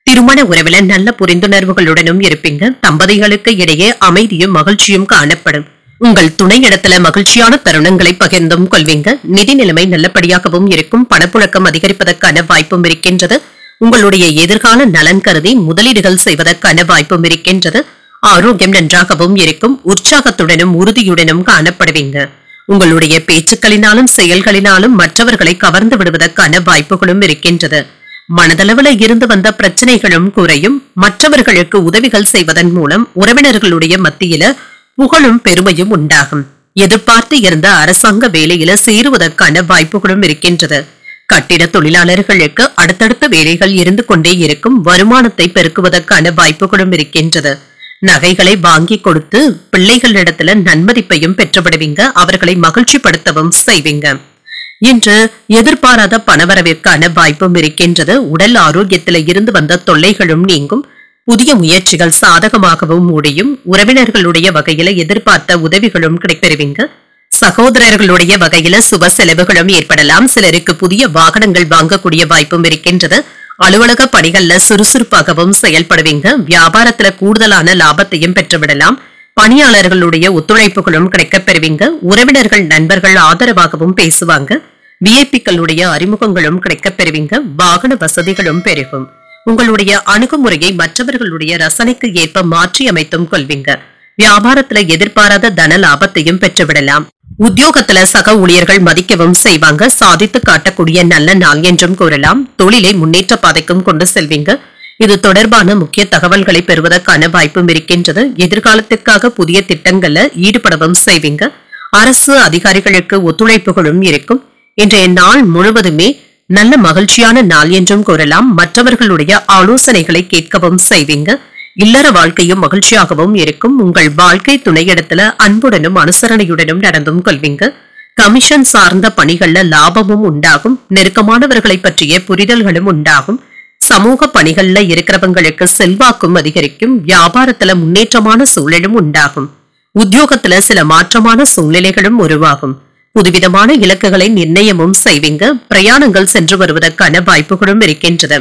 Speaker 1: திருமண உறவில நல்ல புரிந்துணர்வுகளுடனும் இருப்பீங்க. தம்பதிகளுக்கு இடையே அமைதியும் மகிழ்ச்சியும் காணப்படும். உங்கள் துணை இடத்துல மகிழ்ச்சியான தருணங்களை பகிர்ந்தும் கொள்வீங்க. நிதி நிலைமை நல்லபடியாகவும் இருக்கும். பணப்புழக்கம் அதிகரிப்பதற்கான வாய்ப்பும் இருக்கின்றது. உங்களுடைய எதிர்கால நலன் கருதி முதலீடுகள் செய்வதற்கான வாய்ப்பும் இருக்கின்றது. ஆரோக்கியம் நன்றாகவும் இருக்கும். உற்சாகத்துடனும் உறுதியுடனும் காணப்படுவீங்க. உங்களுடைய பேச்சுக்களினாலும் செயல்களினாலும் மற்றவர்களை கவர்ந்து விடுவதற்கான வாய்ப்புகளும் இருக்கின்றது. மனதளவுல இருந்து வந்த பிரச்சனைகளும் குறையும். மற்றவர்களுக்கு உதவிகள் செய்வதன் மூலம் உறவினர்களுடைய மத்தியில புகழும் பெருமையும் உண்டாகும். எதிர்பார்த்து இருந்த அரசாங்க வேலையில சேருவதற்கான வாய்ப்புகளும் இருக்கின்றது. கட்டிட தொழிலாளர்களுக்கு அடுத்தடுத்த வேலைகள் இருந்து கொண்டே இருக்கும். வருமானத்தை பெருக்குவதற்கான வாய்ப்புகளும் இருக்கின்றது. நகைகளை வாங்கி கொடுத்து பிள்ளைகளிடத்துல நன்மதிப்பையும் பெற்றுவிடுவீங்க. அவர்களை மகிழ்ச்சிப்படுத்தவும் செய்வீங்க. இன்று எதிர்பாராத பணவரவிற்கான வாய்ப்பும் இருக்கின்றது. உடல் ஆரோக்கியத்தில இருந்து வந்த தொல்லைகளும் நீங்கும். புதிய முயற்சிகள் சாதகமாகவும் முடியும். உறவினர்களுடைய வகையில எதிர்பார்த்த உதவிகளும் கிடைப்பெறுவீங்க. சகோதரர்களுடைய வகையில சுப செலவுகளும் ஏற்படலாம். சிலருக்கு புதிய வாகனங்கள் வாங்கக்கூடிய வாய்ப்பும் இருக்கின்றது. அலுவலக பணிகள்ல சுறுசுறுப்பாகவும் செயல்படுவீங்க. வியாபாரத்துல கூடுதலான லாபத்தையும் பெற்றுவிடலாம். பணியாளர்களுடைய ஒத்துழைப்புகளும் கிடைக்கப் பெறுவீங்க. உறவினர்கள் நண்பர்கள் ஆதரவாகவும் பேசுவாங்க. விஐபிக்களுடைய அறிமுகங்களும் கிடைக்கப் பெறுவீங்க. வாகன வசதிகளும் பெருகும். உங்களுடைய அணுகுமுறையை மற்றவர்களுடைய ரசனைக்கு ஏற்ப மாற்றி அமைத்தும் கொள்வீங்க. வியாபாரத்துல எதிர்பாராத தன லாபத்தையும் பெற்றுவிடலாம். உத்தியோகத்துல சக ஊழியர்கள் மதிக்கவும் செய்வாங்க. சாதித்து காட்டக்கூடிய நல்ல நாள் என்றும் கூறலாம். தொழிலை முன்னேற்ற பாதைக்கும் கொண்டு செல்வீங்க. இது தொடர்பான முக்கிய தகவல்களை பெறுவதற்கான வாய்ப்பும் இருக்கின்றது. எதிர்காலத்திற்காக புதிய திட்டங்கள்ல ஈடுபடவும் செய்வீங்க. அரசு அதிகாரிகளுக்கு ஒத்துழைப்புகளும் இருக்கும். இன்றைய நாள் முழுவதுமே நல்ல மகிழ்ச்சியான நாள் என்றும் கூறலாம். மற்றவர்களுடைய ஆலோசனைகளை கேட்கவும் செய்வீங்க. இல்லற வாழ்க்கையும் மகிழ்ச்சியாகவும் இருக்கும். உங்கள் வாழ்க்கை துணையிடத்துல அன்புடனும் அனுசரணையுடனும் நடந்தும் கொள்வீங்க. கமிஷன் சார்ந்த பணிகள்ல லாபமும் உண்டாகும். நெருக்கமானவர்களை பற்றிய புரிதல்களும் உண்டாகும். சமூக பணிகள்ல இருக்கிறவங்களுக்கு செல்வாக்கும் அதிகரிக்கும். வியாபாரத்துல முன்னேற்றமான சூழலும் உண்டாகும். உத்தியோகத்துல சில மாற்றமான சூழ்நிலைகளும் உருவாகும். புதுவிதமான இலக்குகளை நிர்ணயமும் செய்வீங்க. பிரயாணங்கள் சென்று வருவதற்கான வாய்ப்புகளும் இருக்கின்றது.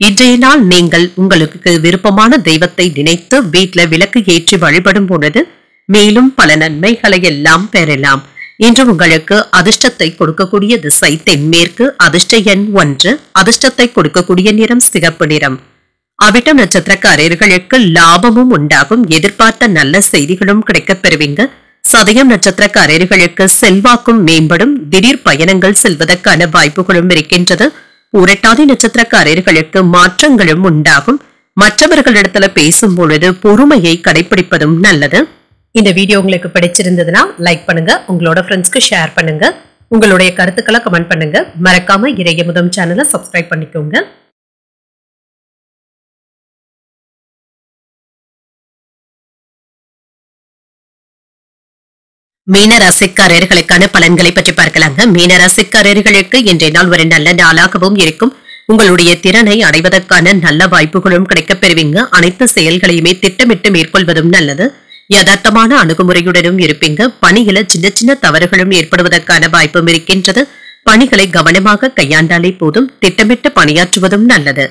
Speaker 1: இன்றைய நாள் நீங்கள் உங்களுக்கு விருப்பமான தெய்வத்தை நினைத்து வீட்ல விளக்கு ஏற்றி வழிபடும் பொழுது மேலும் பல நன்மைகளை எல்லாம் பெறலாம். இன்று உங்களுக்கு அதிர்ஷ்டத்தை கொடுக்கக்கூடிய திசை தென்மேற்கு. அதிர்ஷ்ட எண் 1. அதிர்ஷ்டத்தை கொடுக்கக்கூடிய நிறம் சிகப்பு நிறம். அவிட்டம் நட்சத்திரக்காரர்களுக்கு லாபமும் உண்டாகும், எதிர்பார்த்த நல்ல செய்திகளும் கிடைக்கப் பெறுவீங்க. சதயம் நட்சத்திரக்காரர்களுக்கு செல்வாக்கும் மேம்படும், திடீர் பயணங்கள் செல்வதற்கான வாய்ப்புகளும் இருக்கின்றது. பூரட்டாதி நட்சத்திரக்காரர்களுக்கு மாற்றங்களும் உண்டாகும். மற்றவர்களிடத்துல பேசும் பொழுது பொறுமையை கடைபிடிப்பதும் நல்லது. இந்த வீடியோ உங்களுக்கு பிடிச்சிருந்ததுன்னா லைக் பண்ணுங்க, உங்களோட ஃப்ரெண்ட்ஸ்க்கு ஷேர் பண்ணுங்க, உங்களுடைய கருத்துக்களை கமெண்ட் பண்ணுங்க. மறக்காம இறையமுதம் சேனலை சப்ஸ்கிரைப் பண்ணிக்கோங்க. மீனராசிக்காரர்களுக்கான பலன்களை பற்றி பார்க்கலாங்க. மீனராசிக்காரர்களுக்கு இன்றைய நாள் ஒரு நல்ல நாளாகவும் இருக்கும். உங்களுடைய திறனை அடைவதற்கான நல்ல வாய்ப்புகளும் கிடைக்கப் பெறுவீங்க. அனைத்து செயல்களையுமே திட்டமிட்டு மேற்கொள்வதும் நல்லது. யதார்த்தமான அணுகுமுறையுடனும் இருப்பீங்க. பணியில சின்ன சின்ன தவறுகளும் ஏற்படுவதற்கான வாய்ப்பும் இருக்கின்றது. பணிகளை கவனமாக கையாண்டாலே போதும். திட்டமிட்டு பணியாற்றுவதும் நல்லது.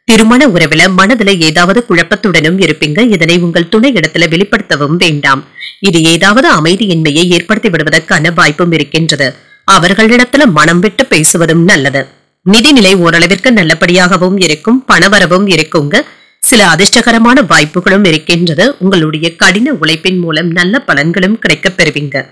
Speaker 1: திருமண உறவுல மனதில ஏதாவது குழப்பத்துடனும் இருப்பீங்க. இதனை உங்கள் துணை இடத்துல வெளிப்படுத்தவும் வேண்டாம். இது ஏதாவது அமைதியின்மையை ஏற்படுத்தி விடுவதற்கான வாய்ப்பும் இருக்கின்றது. அவர்களிடத்துல மனம் விட்டு பேசுவதும் நல்லது. நிதிநிலை ஓரளவிற்கு நல்லபடியாகவும் இருக்கும். பணவரவும் இருக்குங்க. சில அதிர்ஷ்டகரமான வாய்ப்புகளும் இருக்கின்றது. உங்களுடைய கடின உழைப்பின் மூலம் நல்ல பலன்களும் கிடைக்கப் பெறுவீங்க.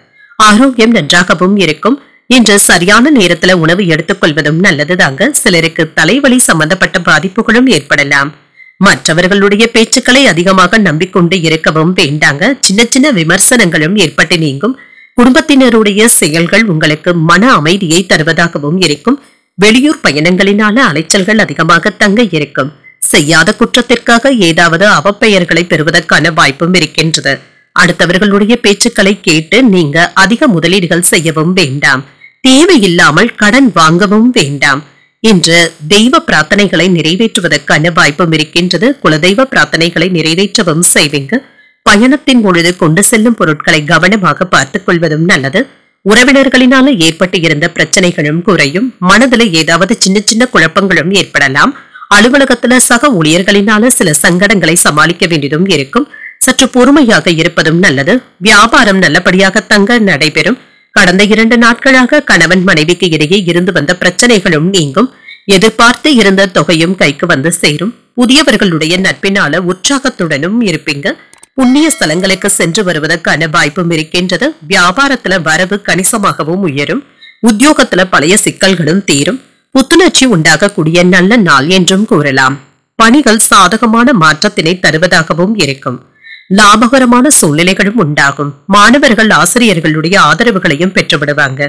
Speaker 1: ஆரோக்கியம் நன்றாகவும் இருக்கும். இன்று சரியான நேரத்துல உணவு எடுத்துக்கொள்வதும் நல்லதுதாங்க. சிலருக்கு தலைவலி சம்பந்தப்பட்ட பாதிப்புகளும் ஏற்படலாம். மற்றவர்களுடைய பேச்சுக்களை அதிகமாக நம்பிக்கொண்டு இருக்கவும் வேண்டாங்க. சின்ன சின்ன விமர்சனங்களும் ஏற்பட்டு நீங்கும். குடும்பத்தினருடைய செயல்கள் உங்களுக்கு மன அமைதியை தருவதாகவும் இருக்கும். வெளியூர் பயணங்களினால அலைச்சல்கள் அதிகமாக தங்க இருக்கும். செய்யாத குற்றத்திற்காக ஏதாவது அவப்பெயர்களை பெறுவதற்கான வாய்ப்பும் இருக்கின்றது. அடுத்தவர்களுடைய பேச்சுக்களை கேட்டு நீங்க அதிக முதலீடுகள் செய்யவும் வேண்டாம். தேவையில்லாமல் கடன் வாங்கவும் வேண்டாம். இன்று தெய்வ பிரார்த்தனைகளை நிறைவேற்றுவதற்கான வாய்ப்பும் இருக்கின்றது. குலதெய்வ பிரார்த்தனைகளை நிறைவேற்றவும் செய்வீங்க. பயணத்தின் பொழுது கொண்டு செல்லும் பொருட்களை கவனமாக பார்த்துக் கொள்வதும் நல்லது. உறவினர்களினால ஏற்பட்டு இருந்த பிரச்சனைகளும் குறையும். மனதில் ஏதாவது சின்ன சின்ன குழப்பங்களும் ஏற்படலாம். அலுவலகத்துல சக ஊழியர்களினால சில சங்கடங்களை சமாளிக்க வேண்டியதும் இருக்கும். சற்று பொறுமையாக இருப்பதும் நல்லது. வியாபாரம் நல்லபடியாக தங்க நடைபெறும். கடந்த 2 நாட்களாக கணவன் மனைவிக்கு இடையே இருந்து வந்த பிரச்சனைகளும் நீங்கும். எதிர்பார்த்து இருந்த தொகையும் கைக்கு வந்து சேரும். புதியவர்களுடைய நட்பினால உற்சாகத்துடனும் இருப்பீங்க. புண்ணிய ஸ்தலங்களுக்கு சென்று வருவதற்கான வாய்ப்பும் இருக்கின்றது. வியாபாரத்துல வரவு கணிசமாகவும் உயரும். உத்தியோகத்துல பழைய சிக்கல்களும் தீரும். புத்துணர்ச்சி உண்டாகக்கூடிய நல்ல நாள் என்றும் கூறலாம். பணிகள் சாதகமான மாற்றத்தினை தருவதாகவும் இருக்கும். லாபகரமான சூழ்நிலைகளும் உண்டாகும். மாணவர்கள் ஆசிரியர்களுடைய ஆதரவுகளையும் பெற்றுவிடுவாங்க.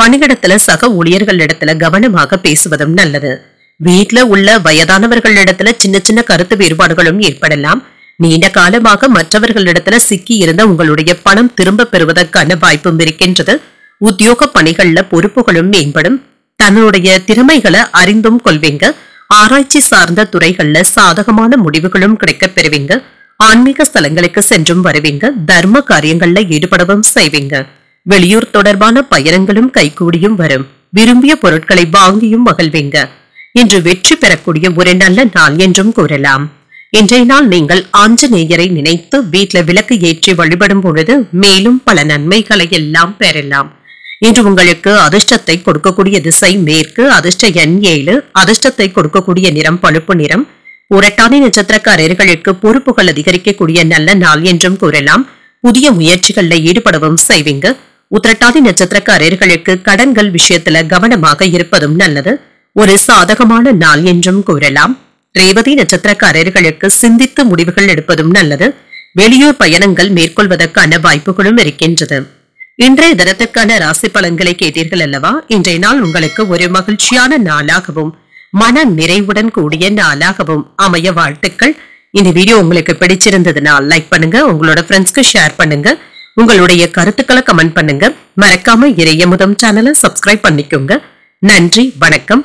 Speaker 1: பணியிடத்துல சக ஊழியர்களிடத்துல கவனமாக பேசுவதும் நல்லது. வீட்டுல உள்ள வயதானவர்களிடத்துல சின்ன சின்ன கருத்து வேறுபாடுகளும் ஏற்படலாம். நீண்ட காலமாக மற்றவர்களிடத்துல சிக்கி இருந்த உங்களுடைய பணம் திரும்ப பெறுவதற்கான வாய்ப்பும் இருக்கின்றது. உத்தியோக பணிகள்ல பொறுப்புகளும் மேம்படும். தன்னுடைய திறமைகளை அறிந்தும் கொள்வீங்க. ஆராய்ச்சி சார்ந்த துறைகள்ல சாதகமான முடிவுகளும் கிடைக்கப் பெறுவீங்க. ஆன்மீக ஸ்தலங்களுக்கு சென்றும் வருவீங்க. தர்ம காரியங்கள்ல ஈடுபடவும் செய்வீங்க. வெளியூர் தொடர்பான பயணங்களும் கைகூடியும் வரும். விரும்பிய பொருட்களை வாங்கியும் மகிழ்வீங்க. இன்று வெற்றி பெறக்கூடிய ஒரு நல்ல நாள் என்றும் கூறலாம். இன்றைய நாள் நீங்கள் ஆஞ்சநேயரை நினைத்து வீட்டுல விளக்கு ஏற்றி வழிபடும் பொழுது மேலும் பல நன்மைகளை எல்லாம் பெறலாம். இன்று உங்களுக்கு அதிர்ஷ்டத்தை கொடுக்கக்கூடிய திசை மேற்கு. அதிர்ஷ்ட எண் 7. அதிர்ஷ்டத்தை கொடுக்கக்கூடிய நிறம் பழுப்பு நிறம். புரட்டாதி நட்சத்திரக்காரர்களுக்கு பொறுப்புகள் அதிகரிக்கக்கூடிய நல்ல நாள் என்றும் கூறலாம். புதிய முயற்சிகள்ல ஈடுபடவும் செய்வீங்க. உத்திரட்டாதி நட்சத்திரக்காரர்களுக்கு கடன்கள் விஷயத்துல கவனமாக இருப்பதும் நல்லது. ஒரு சாதகமான நாள் என்றும் கூறலாம். ரேவதி நட்சத்திரக்காரர்களுக்கு சிந்தித்து முடிவுகள் எடுப்பதும் நல்லது. வெளியூர் பயணங்கள் மேற்கொள்வதற்கான வாய்ப்புகளும் இருக்கின்றது. இன்றைய தினத்திற்கான ராசி பலன்களை கேட்டீர்கள் அல்லவா? இன்றைய நாள் உங்களுக்கு ஒரு மகிழ்ச்சியான நாளாகவும் மன நிறைவுடன் கூடிய நாளாகவும் அமைய வாழ்த்துக்கள். இந்த வீடியோ உங்களுக்கு பிடிச்சிருந்ததுன்னா லைக் பண்ணுங்க, உங்களோட ஃப்ரெண்ட்ஸ்க்கு ஷேர் பண்ணுங்க, உங்களுடைய கருத்துக்களை கமெண்ட் பண்ணுங்க. மறக்காம இறையமுதம் சேனலை சப்ஸ்கிரைப் பண்ணிக்கோங்க. நன்றி, வணக்கம்.